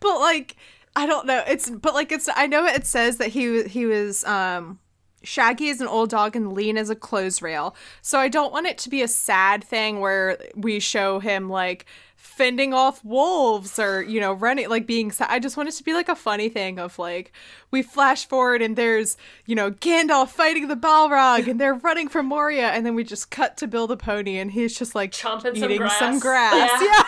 Speaker 2: but like I don't know. I know it says that he was shaggy as an old dog and lean as a clothes rail. So I don't want it to be a sad thing where we show him like fending off wolves or, you know, running, like being sad. I just want it to be like a funny thing of like, we flash forward and there's, you know, Gandalf fighting the Balrog and they're running from Moria, and then we just cut to Bill the Pony and he's just like
Speaker 4: chomping
Speaker 2: eating some grass.
Speaker 4: Yeah.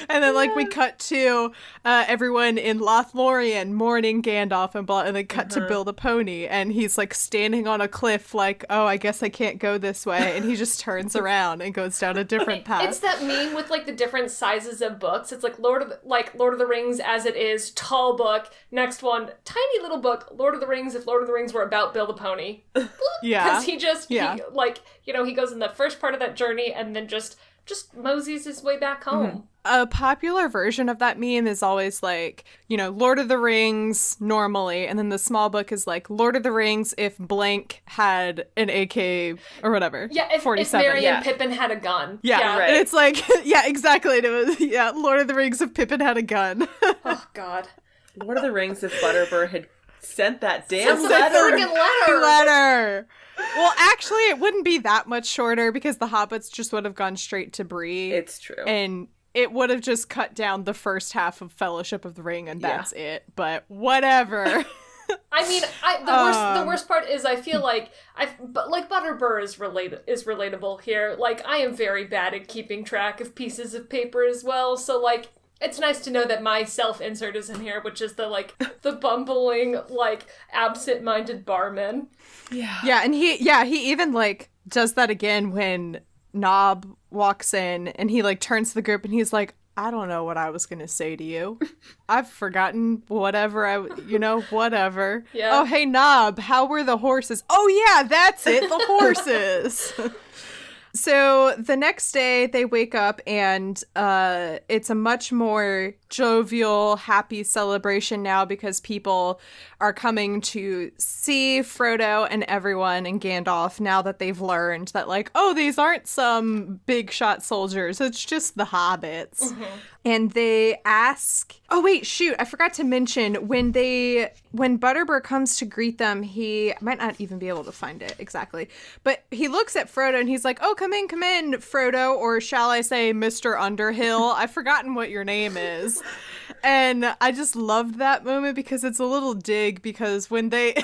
Speaker 2: And then, like, we cut to everyone in Lothlorien mourning Gandalf and blah, and then cut to Bill the Pony, and he's, like, standing on a cliff, like, oh, I guess I can't go this way, and he just turns around and goes down a different path.
Speaker 4: It's that meme with, like, the different sizes of books. It's like Lord of the Rings as it is, tall book. Next one, tiny little book, Lord of the Rings, if Lord of the Rings were about Bill the Pony.
Speaker 2: Yeah.
Speaker 4: Because he goes in the first part of that journey and then just moseys his way back home.
Speaker 2: A popular version of that meme is always like, you know, Lord of the Rings normally, and then the small book is like Lord of the Rings if blank had an AK or whatever.
Speaker 4: Yeah, if
Speaker 2: 47.
Speaker 4: Merry and Pippin had a gun.
Speaker 2: Yeah,
Speaker 3: right.
Speaker 2: And it's like, yeah, exactly. And it was, Lord of the Rings if Pippin had a gun.
Speaker 4: Oh, God.
Speaker 3: Lord of the Rings if Butterbur had sent that damn
Speaker 2: letter. Well, actually, it wouldn't be that much shorter because the hobbits just would have gone straight to Bree.
Speaker 3: It's true.
Speaker 2: And it would have just cut down the first half of Fellowship of the Ring, and that's it. But whatever.
Speaker 4: I mean, the worst part is I feel like Butterbur is relatable here. Like, I am very bad at keeping track of pieces of paper as well. So like, it's nice to know that my self-insert is in here, which is the bumbling, like, absent-minded barman.
Speaker 2: Yeah. Yeah, and he even like does that again when Nob walks in, and he like turns to the group and he's like, I don't know what I was going to say to you. I've forgotten whatever whatever.
Speaker 4: Yeah.
Speaker 2: Oh, hey, Nob, how were the horses? Oh, yeah, that's it, the horses. So the next day they wake up and it's a much more jovial, happy celebration now because people are coming to see Frodo and everyone and Gandalf now that they've learned that, like, oh, these aren't some big shot soldiers. It's just the hobbits. Mm-hmm. And they ask, oh, wait, shoot, I forgot to mention when Butterbur comes to greet them, he might not even be able to find it exactly, but he looks at Frodo and he's like, oh, come in, Frodo, or shall I say Mr. Underhill? I've forgotten what your name is. And I just loved that moment because it's a little dig, because when they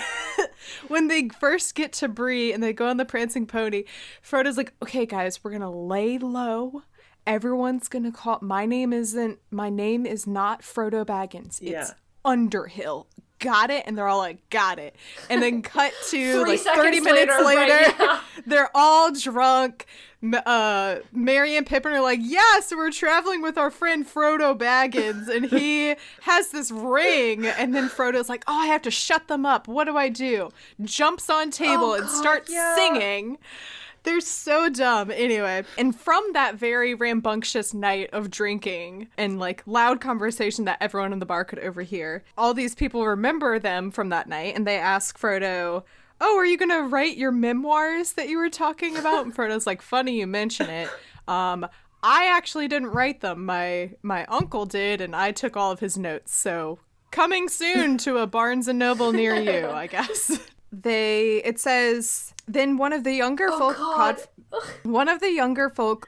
Speaker 2: first get to Bree and they go on the prancing pony, Frodo's like, okay, guys, we're gonna lay low. Everyone's gonna call my name is not Frodo Baggins. It's Underhill. got it? And they're all like, got it. And then cut to like 30
Speaker 4: seconds
Speaker 2: minutes later,
Speaker 4: right, yeah.
Speaker 2: they're all drunk. Merry and Pippin are like, yes, we're traveling with our friend Frodo Baggins, and he has this ring. And then Frodo's like, oh, I have to shut them up. What do I do? Jumps on table and starts singing. They're so dumb. Anyway, and from that very rambunctious night of drinking and like loud conversation that everyone in the bar could overhear, all these people remember them from that night, and they ask Frodo, oh, are you going to write your memoirs that you were talking about? And Frodo's like, funny you mention it. I actually didn't write them. My uncle did, and I took all of his notes. So coming soon to a Barnes & Noble near you, I guess. It says, then one of the younger folk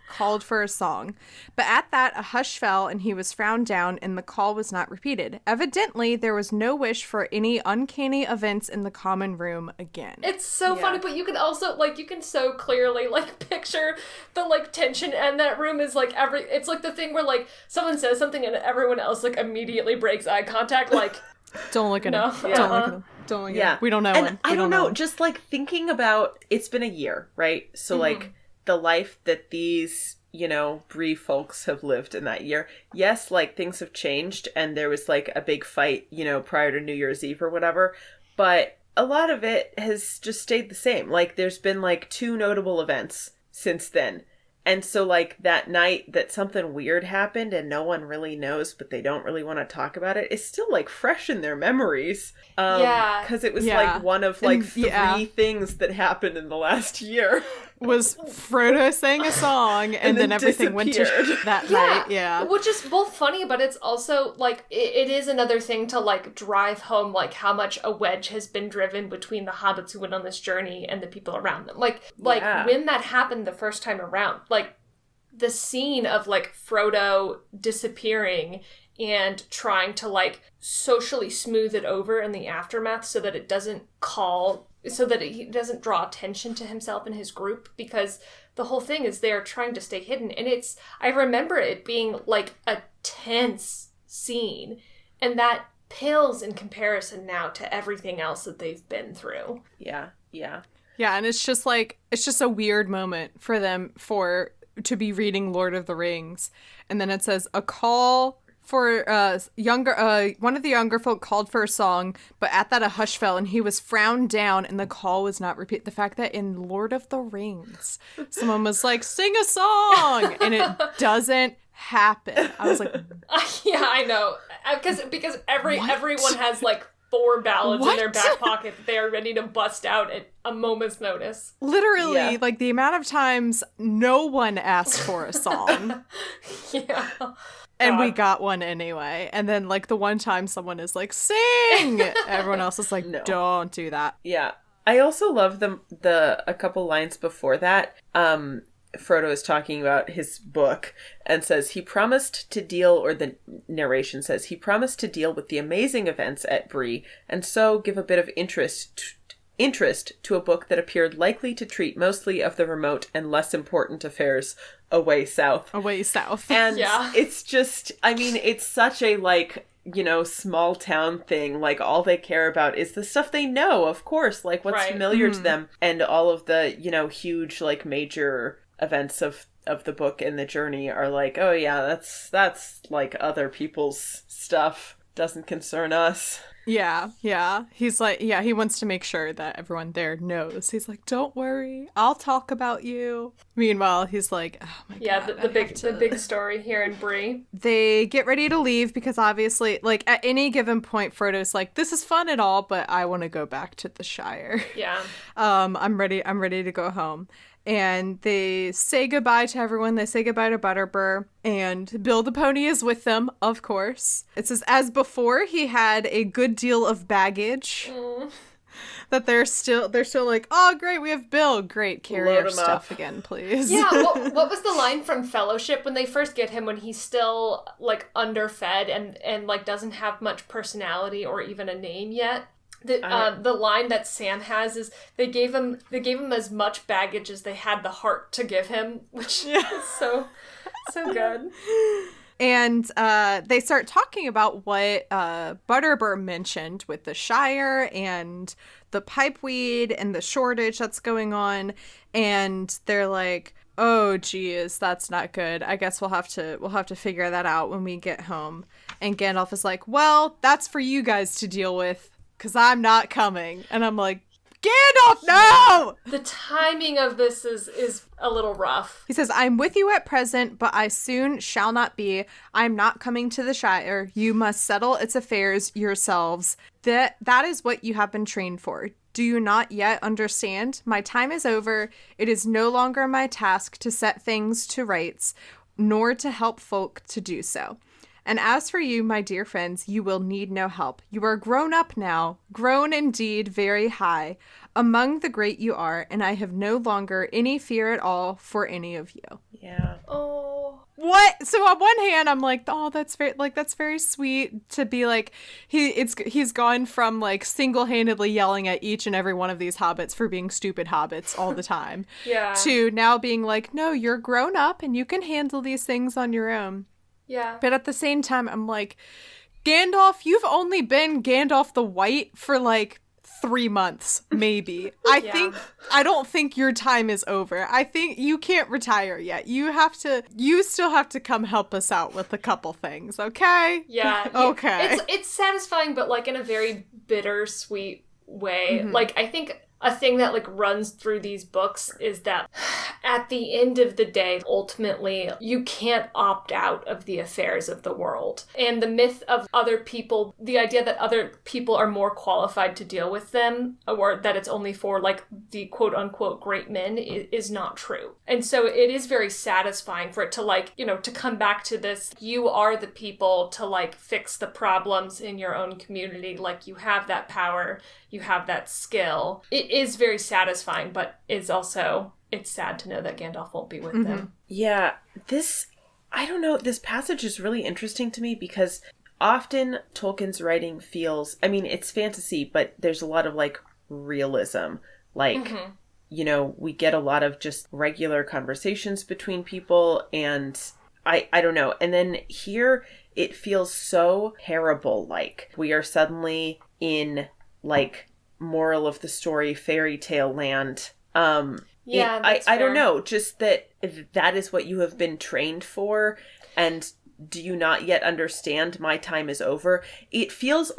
Speaker 2: called for a song, but at that a hush fell and he was frowned down and the call was not repeated. Evidently, there was no wish for any uncanny events in the common room again.
Speaker 4: It's so funny, but you can also, like, you can so clearly, like, picture the, like, tension, and that room is, like, it's like the thing where, like, someone says something and everyone else, like, immediately breaks eye contact, like...
Speaker 2: Don't look at him.
Speaker 4: Yeah.
Speaker 2: Don't look at him. Don't look at him. We don't know him.
Speaker 3: I don't know, just, like, thinking about, it's been a year, right? So, like, the life that these, you know, Bree folks have lived in that year. Yes, like, things have changed, and there was, like, a big fight, you know, prior to New Year's Eve or whatever, but a lot of it has just stayed the same. Like, there's been, like, 2 notable events since then. And so, like, that night that something weird happened and no one really knows, but they don't really want to talk about it, it's still, like, fresh in their memories. Because it was, like, one of, like, 3 things that happened in the last year.
Speaker 2: Was Frodo sang a song and then everything went to that night. Yeah.
Speaker 4: Which is both funny, but it's also, like, it is another thing to, like, drive home, like, how much a wedge has been driven between the hobbits who went on this journey and the people around them. Like when that happened the first time around, like, the scene of, like, Frodo disappearing and trying to, like, socially smooth it over in the aftermath so that it doesn't he doesn't draw attention to himself and his group, because the whole thing is they're trying to stay hidden. And I remember it being, like, a tense scene, and that pales in comparison now to everything else that they've been through.
Speaker 3: Yeah.
Speaker 2: Yeah, and it's just a weird moment for them to be reading Lord of the Rings. And then it says, a call for one of the younger folk called for a song, but at that a hush fell and he was frowned down and the call was not repeated. The fact that in Lord of the Rings someone was like, sing a song, and it doesn't happen. I was like,
Speaker 4: yeah, I know, because everyone has, like, 4 ballads in their back pocket that they are ready to bust out at a moment's notice.
Speaker 2: Literally, like, the amount of times no one asked for a song.
Speaker 4: Yeah.
Speaker 2: And we got one anyway. And then, like, the one time someone is like, sing! Everyone else is like, no. Don't do that.
Speaker 3: Yeah. I also love a couple lines before that. Frodo is talking about his book and says the narration says, he promised to deal with the amazing events at Bree and so give a bit of interest to a book that appeared likely to treat mostly of the remote and less important affairs away south. And it's just, I mean, it's such a, like, you know, small town thing. Like, all they care about is the stuff they know, of course, like what's familiar to them, and all of the, you know, huge, like, major events of the book and the journey are like, oh yeah, that's like other people's stuff, doesn't concern us.
Speaker 2: Yeah. He's like, he wants to make sure that everyone there knows. He's like, don't worry, I'll talk about you. Meanwhile, he's like, oh my god.
Speaker 4: The big story here in Bree.
Speaker 2: They get ready to leave because obviously, like, at any given point, Frodo's like, this is fun and all, but I want to go back to the Shire.
Speaker 4: Yeah.
Speaker 2: I'm ready to go home. And they say goodbye to everyone. They say goodbye to Butterbur. And Bill the Pony is with them, of course. It says, as before, he had a good deal of baggage. That they're still like, oh, great, we have Bill. Great, carry our stuff again, please.
Speaker 4: Yeah, what was the line from Fellowship when they first get him, when he's still, like, underfed and like, doesn't have much personality or even a name yet? The line that Sam has is they gave him as much baggage as they had the heart to give him, which is so good.
Speaker 2: And they start talking about what Butterbur mentioned with the Shire and the pipeweed and the shortage that's going on. And they're like, oh, geez, that's not good. I guess we'll have to figure that out when we get home. And Gandalf is like, well, that's for you guys to deal with, because I'm not coming. And I'm like, Gandalf, no!
Speaker 4: The timing of this is a little rough.
Speaker 2: He says, I'm with you at present, but I soon shall not be. I'm not coming to the Shire. You must settle its affairs yourselves. That is what you have been trained for. Do you not yet understand? My time is over. It is no longer my task to set things to rights, nor to help folk to do so. And as for you, my dear friends, you will need no help. You are grown up now, grown indeed very high. Among the great you are, and I have no longer any fear at all for any of you.
Speaker 3: Yeah.
Speaker 4: Oh.
Speaker 2: What? So on one hand, I'm like, oh, that's very sweet to be like, he's gone from like single-handedly yelling at each and every one of these hobbits for being stupid hobbits all the time.
Speaker 4: Yeah.
Speaker 2: To now being like, no, you're grown up and you can handle these things on your own.
Speaker 4: Yeah.
Speaker 2: But at the same time, I'm like, Gandalf, you've only been Gandalf the White for like 3 months, maybe. I don't think your time is over. I think you can't retire yet. You still have to come help us out with a couple things, okay?
Speaker 4: Yeah.
Speaker 2: Okay.
Speaker 4: It's satisfying, but like in a very bittersweet way.
Speaker 2: Mm-hmm.
Speaker 4: Like, I think a thing that like runs through these books is that at the end of the day, ultimately, you can't opt out of the affairs of the world. And the myth of other people, the idea that other people are more qualified to deal with them, or that it's only for like the quote unquote great men, is not true. And so it is very satisfying for it to like, you know, to come back to this, you are the people to like fix the problems in your own community. Like you have that power, you have that skill. It is very satisfying, but it's sad to know that Gandalf won't be with them.
Speaker 3: Yeah, I don't know, this passage is really interesting to me because often Tolkien's writing feels, I mean, it's fantasy, but there's a lot of like realism. Like, you know, we get a lot of just regular conversations between people, and I don't know. And then here it feels so parable-like. We are suddenly in like moral of the story fairy tale land.
Speaker 4: Yeah,
Speaker 3: I don't know, just that is what you have been trained for, and do you not yet understand my time is over? It feels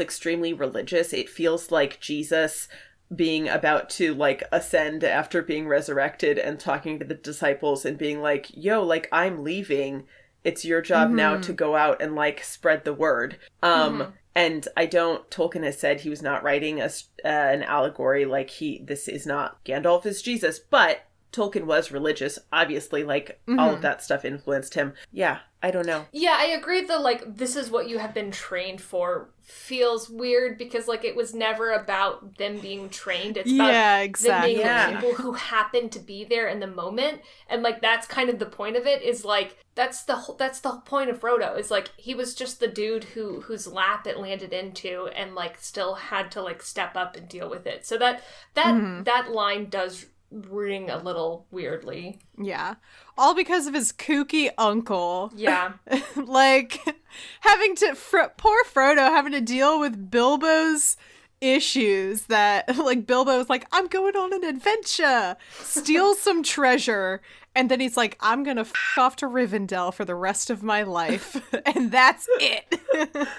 Speaker 3: extremely religious. It feels like Jesus being about to like ascend after being resurrected and talking to the disciples and being like, yo, like I'm leaving. It's your job now to go out and like spread the word. And Tolkien has said he was not writing an allegory, like this is not Gandalf is Jesus, but Tolkien was religious, obviously, like all of that stuff influenced him. Yeah, I don't know.
Speaker 4: Yeah, I agree that like this is what you have been trained for feels weird because like it was never about them being trained. It's about
Speaker 2: exactly.
Speaker 4: them being the people who happen to be there in the moment, and like that's kind of the point of it. Is like that's the point of Frodo. Is like he was just the dude whose lap it landed into, and like still had to like step up and deal with it. So that line does ring a little weirdly.
Speaker 2: Yeah. All because of his kooky uncle.
Speaker 4: Yeah.
Speaker 2: Like, poor Frodo having to deal with Bilbo's issues that, like, Bilbo's like, I'm going on an adventure, steal some treasure, and then he's like, I'm gonna off to Rivendell for the rest of my life, and that's it.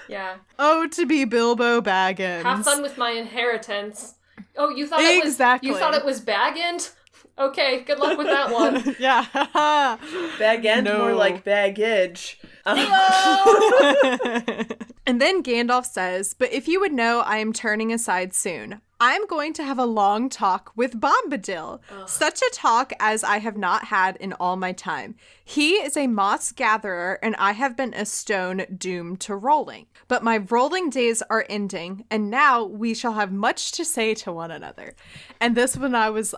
Speaker 4: Yeah.
Speaker 2: Oh, to be Bilbo Baggins.
Speaker 4: Have fun with my inheritance. Oh, you thought it was Baggins? Okay, good luck with that one.
Speaker 2: Yeah.
Speaker 3: Bag end, more like baggage.
Speaker 2: And then Gandalf says, but if you would know, I am turning aside soon. I'm going to have a long talk with Bombadil. Such a talk as I have not had in all my time. He is a moss gatherer, and I have been a stone doomed to rolling. But my rolling days are ending, and now we shall have much to say to one another. And this one I was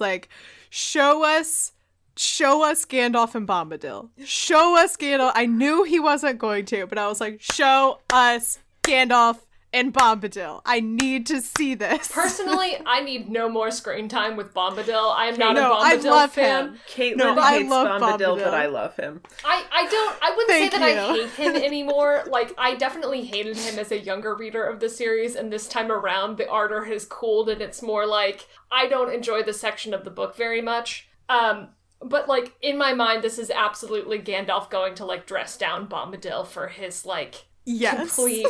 Speaker 2: like, show us Gandalf and Bombadil. Show us Gandalf. I knew he wasn't going to, but I was like, show us Gandalf and Bombadil. I need to see this.
Speaker 4: Personally, I need no more screen time with Bombadil. I am not a
Speaker 2: I
Speaker 4: Bombadil
Speaker 2: love
Speaker 4: fan.
Speaker 2: him.
Speaker 3: Caitlin
Speaker 2: I
Speaker 3: hates
Speaker 2: love
Speaker 3: Bombadil, but
Speaker 2: Bombadil.
Speaker 3: I love him.
Speaker 4: I wouldn't say
Speaker 2: Thank
Speaker 4: that I
Speaker 2: you.
Speaker 4: hate him anymore. Like, I definitely hated him as a younger reader of the series, and this time around, the ardor has cooled, and it's more like, I don't enjoy this section of the book very much. But, like, in my mind, this is absolutely Gandalf going to, like, dress down Bombadil for his, like, complete...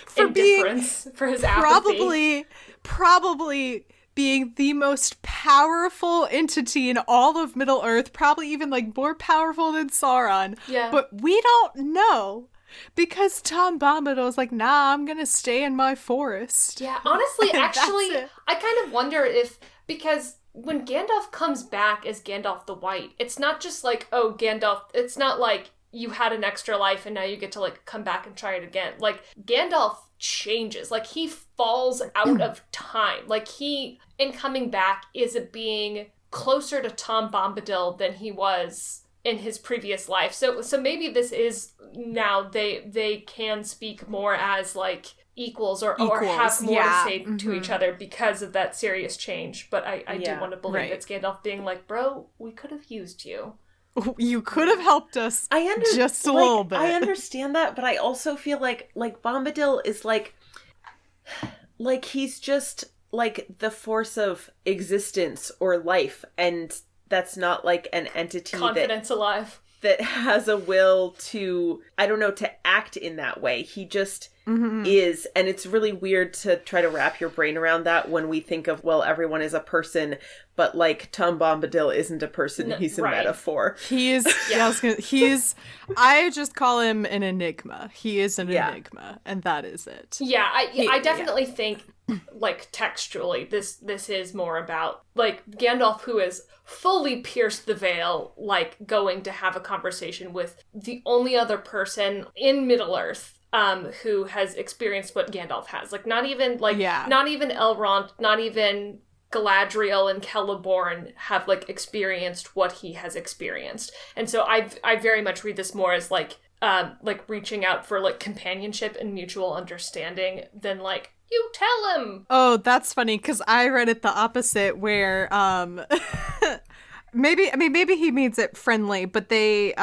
Speaker 2: for being
Speaker 4: indifference, for his apathy.
Speaker 2: probably being the most powerful entity in all of Middle Earth, probably even like more powerful than Sauron.
Speaker 4: Yeah.
Speaker 2: But we don't know because Tom Bombadil is like, nah, I'm gonna stay in my forest.
Speaker 4: Yeah, honestly,
Speaker 2: And that's
Speaker 4: actually,
Speaker 2: it.
Speaker 4: I kind of wonder if, because when Gandalf comes back as Gandalf the White, it's not just like, oh, Gandalf, it's not like you had an extra life and now you get to, like, come back and try it again. Like, Gandalf changes. Like, he falls out of time. Like, he, in coming back, is being closer to Tom Bombadil than he was in his previous life. So maybe this is now they can speak more as, like, equals or have more to say to each other because of that serious change. But I do want to believe it's Gandalf being like, bro, we could have used you.
Speaker 2: You could have helped us just a little bit.
Speaker 3: I understand that, but I also feel like Bombadil is like he's just like the force of existence or life, and that's not like an entity
Speaker 4: Confidence alive.
Speaker 3: that has a will to, I don't know, to act in that way. He just is, and it's really weird to try to wrap your brain around that when we think of, well, everyone is a person, but like Tom Bombadil isn't a person, he's a metaphor.
Speaker 2: He's I just call him an enigma. He is an enigma, and that is it.
Speaker 4: Yeah, I definitely think, like, textually, this is more about, like, Gandalf, who has fully pierced the veil, like, going to have a conversation with the only other person in Middle-earth who has experienced what Gandalf has. Like, not even Elrond, not even Galadriel and Celeborn have, like, experienced what he has experienced. And so I very much read this more as, like reaching out for, like, companionship and mutual understanding than, like, you tell him.
Speaker 2: Oh, that's funny, because I read it the opposite, where maybe he means it friendly, but they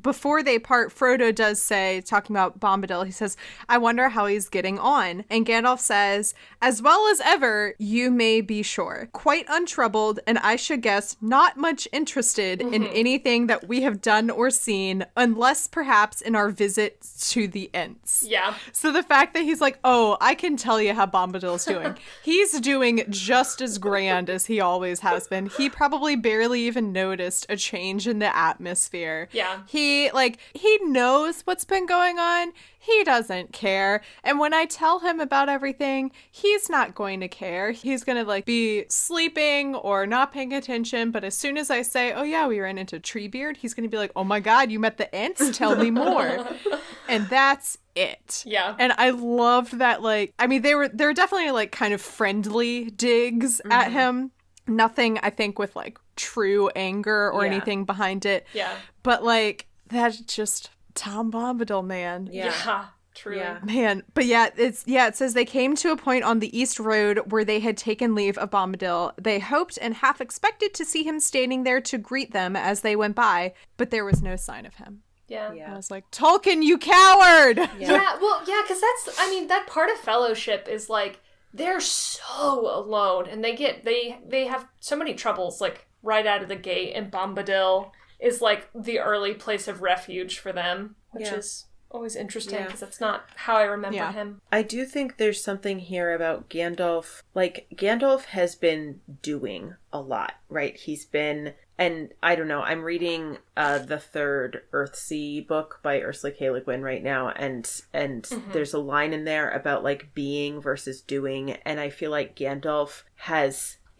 Speaker 2: before they part, Frodo does say, talking about Bombadil, he says, I wonder how he's getting on. And Gandalf says, as well as ever, you may be sure. Quite untroubled, and I should guess not much interested in anything that we have done or seen, unless perhaps in our visit to the Ents.
Speaker 4: Yeah.
Speaker 2: So the fact that he's like, oh, I can tell you how Bombadil's doing. He's doing just as grand as he always has been. He probably barely even noticed a change in the atmosphere.
Speaker 4: Yeah.
Speaker 2: He knows what's been going on. He doesn't care. And when I tell him about everything, he's not going to care. He's going to, like, be sleeping or not paying attention. But as soon as I say, oh yeah, we ran into Treebeard, he's going to be like, oh my God, you met the Ents? Tell me more. And that's it.
Speaker 4: Yeah.
Speaker 2: And I loved that, like, I mean, they were definitely, like, kind of friendly digs at him. Nothing, I think, with, like, true anger or anything behind it.
Speaker 4: Yeah.
Speaker 2: But, like, that's just Tom Bombadil, man.
Speaker 4: Yeah. True.
Speaker 3: Yeah.
Speaker 2: Man, but it says they came to a point on the East Road where they had taken leave of Bombadil. They hoped and half expected to see him standing there to greet them as they went by, but there was no sign of him.
Speaker 4: Yeah.
Speaker 2: I was like, Tolkien, you coward!
Speaker 4: Yeah, well, yeah, because that part of Fellowship is, like, they're so alone, and they have so many troubles, like, right out of the gate, and Bombadil is, like, the early place of refuge for them, which is always interesting, because that's not how I remember him.
Speaker 3: I do think there's something here about Gandalf. Like, Gandalf has been doing a lot, right? He's been, and I don't know, I'm reading the third Earthsea book by Ursula K. Le Guin right now, and there's a line in there about, like, being versus doing, and I feel like Gandalf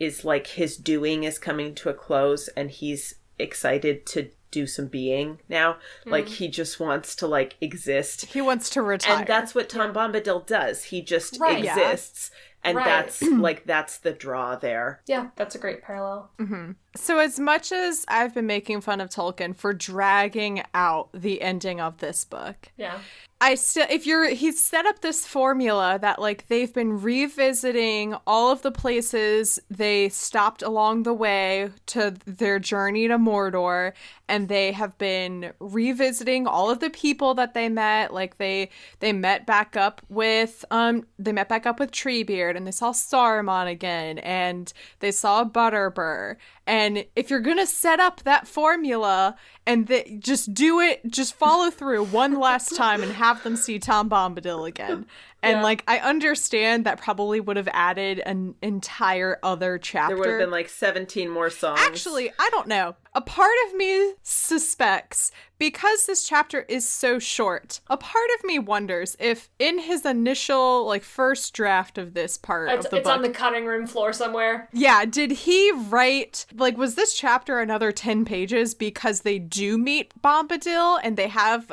Speaker 3: is like, his doing is coming to a close, and he's excited to do some being now. Like, he just wants to, like, exist.
Speaker 2: He wants to retire.
Speaker 3: And that's what Tom Bombadil does. He just exists. And that's, like, that's the draw there.
Speaker 4: Yeah, that's a great parallel.
Speaker 2: So as much as I've been making fun of Tolkien for dragging out the ending of this book,
Speaker 4: Yeah.
Speaker 2: he's set up this formula that like they've been revisiting all of the places they stopped along the way to their journey to Mordor, and they have been revisiting all of the people that they met. Like they met back up with Treebeard, and they saw Saruman again, and they saw Butterbur. And if you're gonna set up that formula and just do it, just follow through one last time and have them see Tom Bombadil again. And like, I understand that probably would have added an entire other chapter.
Speaker 3: There would have been like 17 more songs.
Speaker 2: Actually, I don't know. A part of me suspects, because this chapter is so short, a part of me wonders if in his initial, like, first draft of this part of the book...
Speaker 4: It's on the cutting room floor somewhere.
Speaker 2: Yeah, did he write, like, was this chapter another 10 pages because they do meet Bombadil and they have,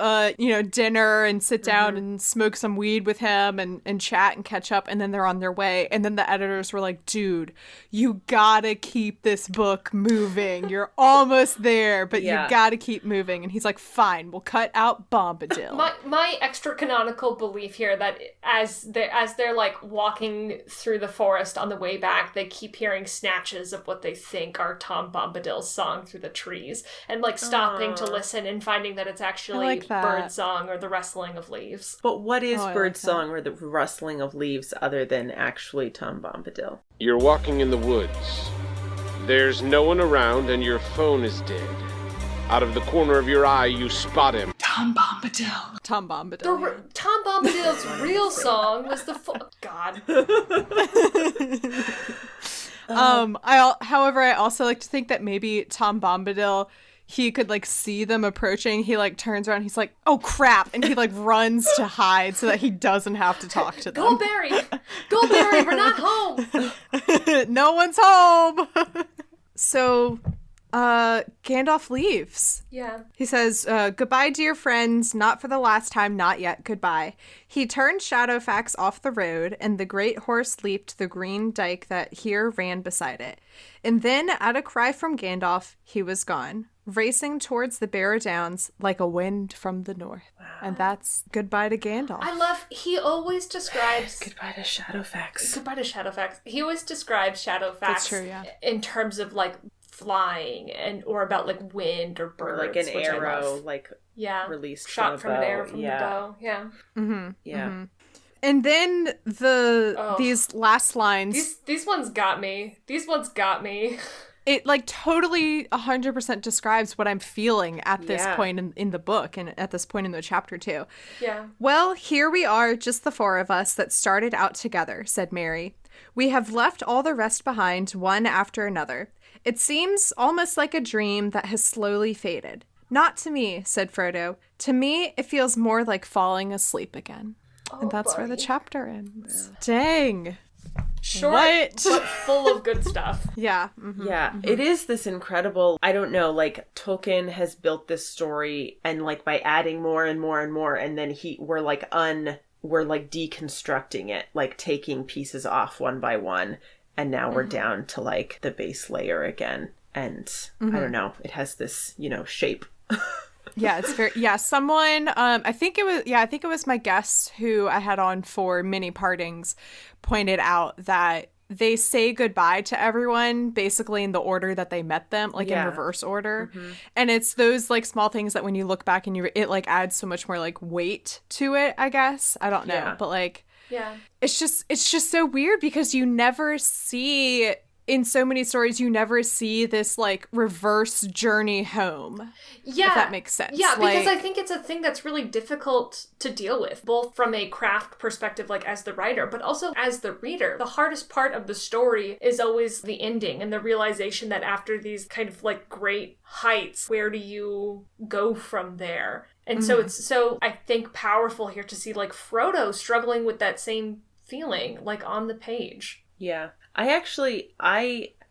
Speaker 2: dinner and sit down and smoke some weed with him and chat and catch up, and then they're on their way, and then the editors were like, dude, you gotta keep this book moving. You're almost there, but you gotta keep moving. And he's like, fine, we'll cut out Bombadil.
Speaker 4: My extra canonical belief here that as they're like walking through the forest on the way back, they keep hearing snatches of what they think are Tom Bombadil's song through the trees, and like stopping to listen and finding that it's actually birdsong or the rustling of leaves.
Speaker 3: But what is birdsong or the rustling of leaves other than actually Tom Bombadil?
Speaker 7: You're walking in the woods. There's no one around and your phone is dead. Out of the corner of your eye, you spot him.
Speaker 5: Tom Bombadil.
Speaker 2: Tom Bombadil.
Speaker 4: Tom Bombadil's real song was the God.
Speaker 2: However, I also like to think that maybe Tom Bombadil, he could like see them approaching. He like turns around. He's like, "Oh crap!" and he like runs to hide so that he doesn't have to talk to them.
Speaker 4: Go Barry, we're not home.
Speaker 2: No one's home. So, Gandalf leaves.
Speaker 4: Yeah.
Speaker 2: He says, goodbye, dear friends, not for the last time, not yet, goodbye. He turned Shadowfacts off the road, and the great horse leaped the green dike that here ran beside it. And then, at a cry from Gandalf, he was gone, racing towards the Barrow Downs like a wind from the north. Wow. And that's goodbye to Gandalf.
Speaker 4: He always describes...
Speaker 3: Goodbye to Shadowfacts.
Speaker 4: Goodbye to Shadowfacts. He always describes Shadowfacts
Speaker 2: That's true, yeah.
Speaker 4: in terms of, like, flying or about like wind or birds,
Speaker 3: or like an arrow, like released
Speaker 4: shot from an arrow from the bow.
Speaker 2: And then these last lines,
Speaker 4: these ones got me.
Speaker 2: It like totally 100% describes what I'm feeling at this point in the book and at this point in the chapter too.
Speaker 4: Yeah.
Speaker 2: Well, here we are, just the four of us that started out together, said Merry. We have left all the rest behind, one after another. It seems almost like a dream that has slowly faded. Not to me, said Frodo. To me, it feels more like falling asleep again. And that's where the chapter ends. Yeah. Dang.
Speaker 4: Short, but full of good stuff.
Speaker 2: Yeah.
Speaker 3: Mm-hmm. Yeah. Mm-hmm. It is this incredible, I don't know, like Tolkien has built this story and like by adding more and more and more, and then we're deconstructing it, like taking pieces off one by one. And now we're down to like the base layer again. And I don't know, it has this, shape.
Speaker 2: Yeah, it's very, someone, I think it was my guest who I had on for mini partings pointed out that they say goodbye to everyone basically in the order that they met them, like in reverse order. Mm-hmm. And it's those like small things that when you look back and it like adds so much more like weight to it, I guess. I don't know, but like,
Speaker 4: yeah,
Speaker 2: it's just so weird because you never see, in so many stories, you never see this like reverse journey home.
Speaker 4: Yeah.
Speaker 2: If that makes sense.
Speaker 4: Yeah, because I think it's a thing that's really difficult to deal with, both from a craft perspective, like as the writer, but also as the reader. The hardest part of the story is always the ending and the realization that after these kind of like great heights, where do you go from there? And so it's so, I think, powerful here to see like Frodo struggling with that same feeling, like on the page.
Speaker 3: Yeah. I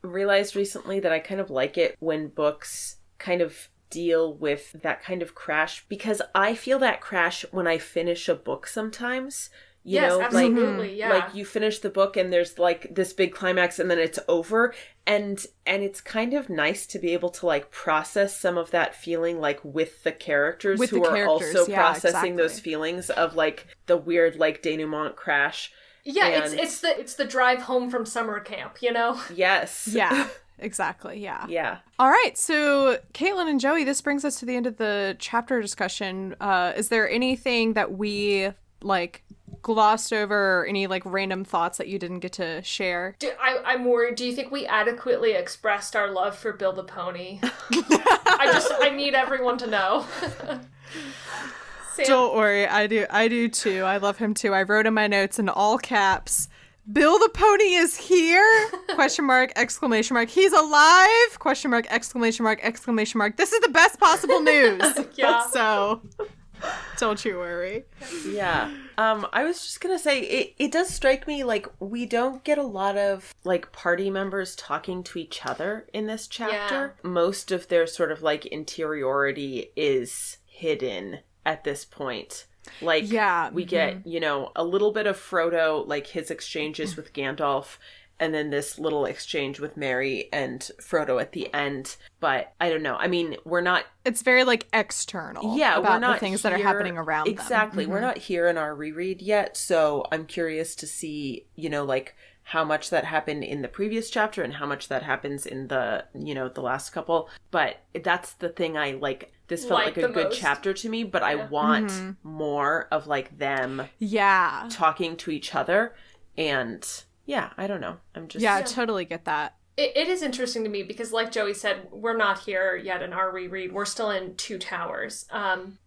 Speaker 3: realized recently that I kind of like it when books kind of deal with that kind of crash, because I feel that crash when I finish a book sometimes. You
Speaker 4: Yes,
Speaker 3: know,
Speaker 4: absolutely, yeah.
Speaker 3: like you finish the book and there's like this big climax and then it's over, and it's kind of nice to be able to like process some of that feeling like with the characters who are also processing those feelings of like the weird like denouement crash.
Speaker 4: Yeah,
Speaker 3: and...
Speaker 4: it's the drive home from summer camp, you know?
Speaker 3: Yes.
Speaker 2: Yeah. Exactly, yeah.
Speaker 3: Yeah.
Speaker 2: All right, so Caitlin and Joey, this brings us to the end of the chapter discussion. Is there anything that we, like, glossed over, or any, like, random thoughts that you didn't get to share?
Speaker 4: I'm worried. Do you think we adequately expressed our love for Bill the Pony? I need everyone to know. Sam?
Speaker 2: Don't worry, I do too. I love him too. I wrote in my notes in all caps, Bill the Pony is here? Question mark, exclamation mark. He's alive? Question mark, exclamation mark, exclamation mark. This is the best possible news.
Speaker 4: Yeah.
Speaker 2: So, don't you worry.
Speaker 3: Yeah. I was just gonna say, it does strike me like we don't get a lot of like party members talking to each other in this chapter. Yeah. Most of their sort of like interiority is hidden at this point. Like, we get, you know, a little bit of Frodo, like his exchanges with Gandalf, and then this little exchange with Merry and Frodo at the end. But I don't know. I mean, we're not...
Speaker 2: It's very, like, external.
Speaker 3: Yeah,
Speaker 2: about
Speaker 3: we're not
Speaker 2: the things
Speaker 3: here...
Speaker 2: that are happening around them.
Speaker 3: Exactly. We're not here in our reread yet, so I'm curious to see, you know, like, how much that happened in the previous chapter and how much that happens in the, you know, the last couple. But that's the thing I, like... This felt like a good chapter to me, but I want more of, like, them talking to each other. And, yeah, I don't know. I'm just...
Speaker 2: Yeah, I totally get that.
Speaker 4: It is interesting to me because, like Joey said, we're not here yet in our reread. We're still in Two Towers.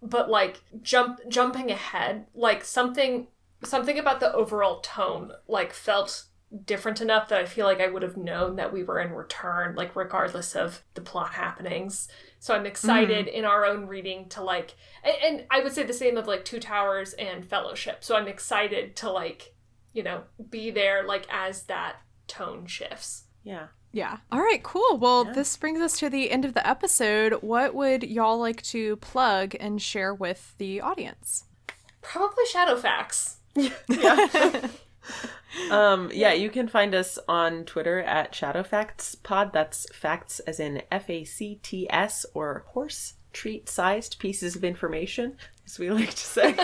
Speaker 4: But, like, jumping ahead, like, something about the overall tone, like, felt different enough that I feel like I would have known that we were in Return, like, regardless of the plot happenings. So I'm excited in our own reading to, like... And I would say the same of, like, Two Towers and Fellowship. So I'm excited to, like, you know, be there, like, as that tone shifts.
Speaker 3: Yeah.
Speaker 2: Yeah. All right, cool. Well, this brings us to the end of the episode. What would y'all like to plug and share with the audience?
Speaker 4: Probably Shadowfacts.
Speaker 3: Yeah. You can find us on Twitter at Shadowfacts Pod. That's facts as in FACTS, or horse treat sized pieces of information, as we like to say.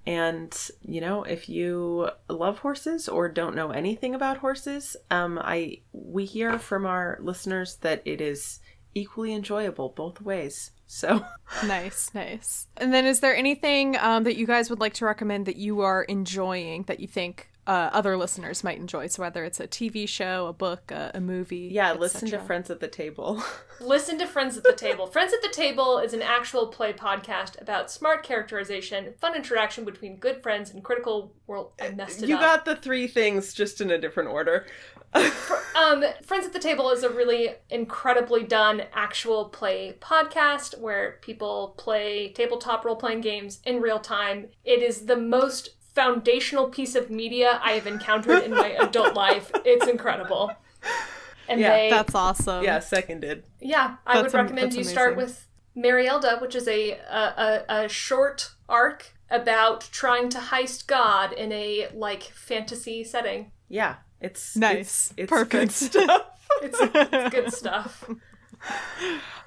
Speaker 3: And you know, if you love horses or don't know anything about horses, we hear from our listeners that it is equally enjoyable both ways. So
Speaker 2: nice. And then is there anything that you guys would like to recommend that you are enjoying that you think other listeners might enjoy? So whether it's a TV show, a book, a movie.
Speaker 3: Yeah, listen to Friends at the Table.
Speaker 4: Listen to Friends at the Table. Friends at the Table is an actual play podcast about smart characterization, fun interaction between good friends, and critical world. I messed it up.
Speaker 3: You got the three things just in a different order.
Speaker 4: Friends at the Table is a really incredibly done actual play podcast where people play tabletop role-playing games in real time. It is the most foundational piece of media I have encountered in my adult life. It's incredible. And
Speaker 2: that's awesome.
Speaker 3: Yeah, seconded.
Speaker 4: Yeah, I would recommend you start with Marielda, which is a short arc about trying to heist God in a, like, fantasy setting.
Speaker 3: Yeah, it's
Speaker 2: nice.
Speaker 3: It's
Speaker 2: perfect
Speaker 3: good stuff.
Speaker 4: It's good stuff.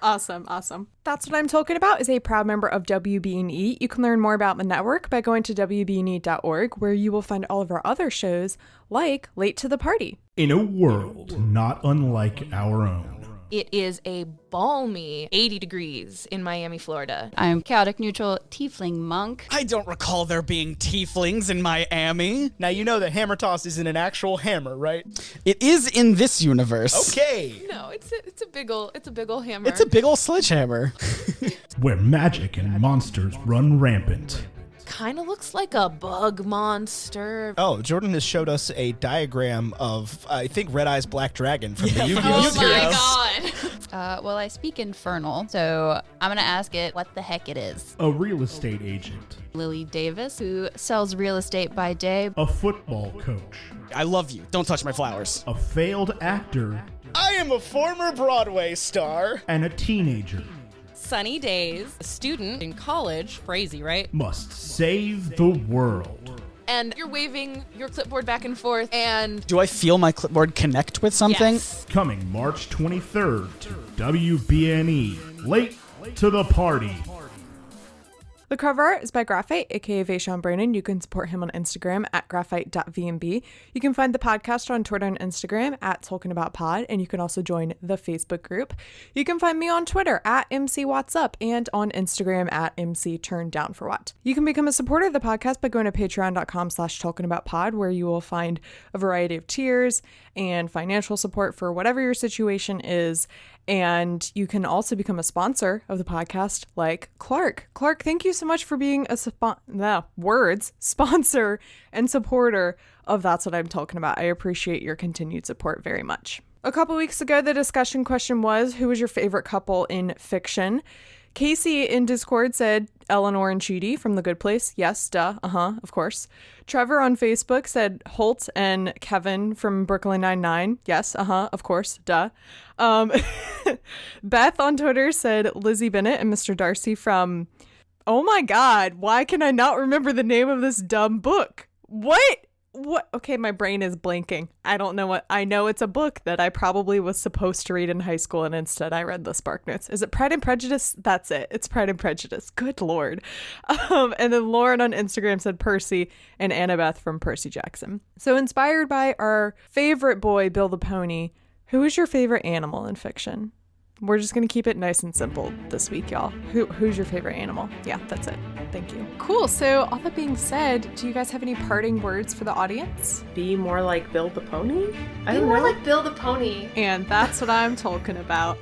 Speaker 2: Awesome. That's What I'm Talking About is a proud member of WB&E. You can learn more about the network by going to WB&E.org, where you will find all of our other shows, like Late to the Party.
Speaker 8: In a world not unlike our own.
Speaker 9: It is a balmy 80 degrees in Miami, Florida. I'm chaotic neutral tiefling monk.
Speaker 10: I don't recall there being tieflings in Miami.
Speaker 11: Now you know that hammer toss isn't an actual hammer, right?
Speaker 10: It is in this universe.
Speaker 11: Okay.
Speaker 9: No, it's a big ol' hammer.
Speaker 10: It's a big ol' sledgehammer.
Speaker 8: Where magic and monsters run rampant.
Speaker 9: Kind of looks like a bug monster.
Speaker 11: Oh, Jordan has showed us a diagram of, I think, Red Eye's Black Dragon from the Yu-Gi-Oh!
Speaker 9: Oh my
Speaker 12: god. Well, I speak infernal, so I'm gonna ask it what the heck it is.
Speaker 8: A real estate agent.
Speaker 12: Lily Davis, who sells real estate by day.
Speaker 8: A football coach.
Speaker 10: I love you. Don't touch my flowers.
Speaker 8: A failed actor.
Speaker 11: I am a former Broadway star.
Speaker 8: And a teenager.
Speaker 9: sunny days, a student in college, crazy, right?
Speaker 8: Must save the world.
Speaker 9: And you're waving your clipboard back and forth, and
Speaker 10: Do I feel my clipboard connect with something?
Speaker 9: yes.
Speaker 8: Coming March 23rd to WBNE. Late to the party.
Speaker 2: The cover art is by Graphite, aka Vaishon Brannon. You can support him on Instagram at graphite.vmb. You can find the podcast on Twitter and Instagram at TolkienAboutPod, and you can also join the Facebook group. You can find me on Twitter at MCWhat'sUp and on Instagram at MCTurnedDownForWhat. You can become a supporter of the podcast by going to patreon.com/TolkienAboutPod, where you will find a variety of tiers and financial support for whatever your situation is. And you can also become a sponsor of the podcast, like Clark. Clark, thank you so much for being a sponsor and supporter of That's What I'm Talking About. I appreciate your continued support very much. A couple weeks ago, the discussion question was, who was your favorite couple in fiction? Casey in Discord said Eleanor and Chidi from The Good Place. Yes, duh, of course. Trevor on Facebook said Holt and Kevin from Brooklyn Nine-Nine. Yes, of course, duh. Beth on Twitter said Lizzie Bennett and Mr. Darcy from... Oh my god, why can I not remember the name of this dumb book? What? Okay, my brain is blanking. I don't know what. I know it's a book that I probably was supposed to read in high school, and instead I read the Spark Notes. Is it Pride and Prejudice? That's it. It's Pride and Prejudice. Good lord. And then Lauren on Instagram said Percy, and Annabeth from Percy Jackson. So inspired by our favorite boy, Bill the Pony, who is your favorite animal in fiction? We're just going to keep it nice and simple this week, y'all. Who's your favorite animal? Yeah, that's it. Thank you. Cool. So all that being said, do you guys have any parting words for the audience?
Speaker 3: Be more like Bill the Pony?
Speaker 4: Be more like Bill the Pony.
Speaker 2: And that's what I'm talking about.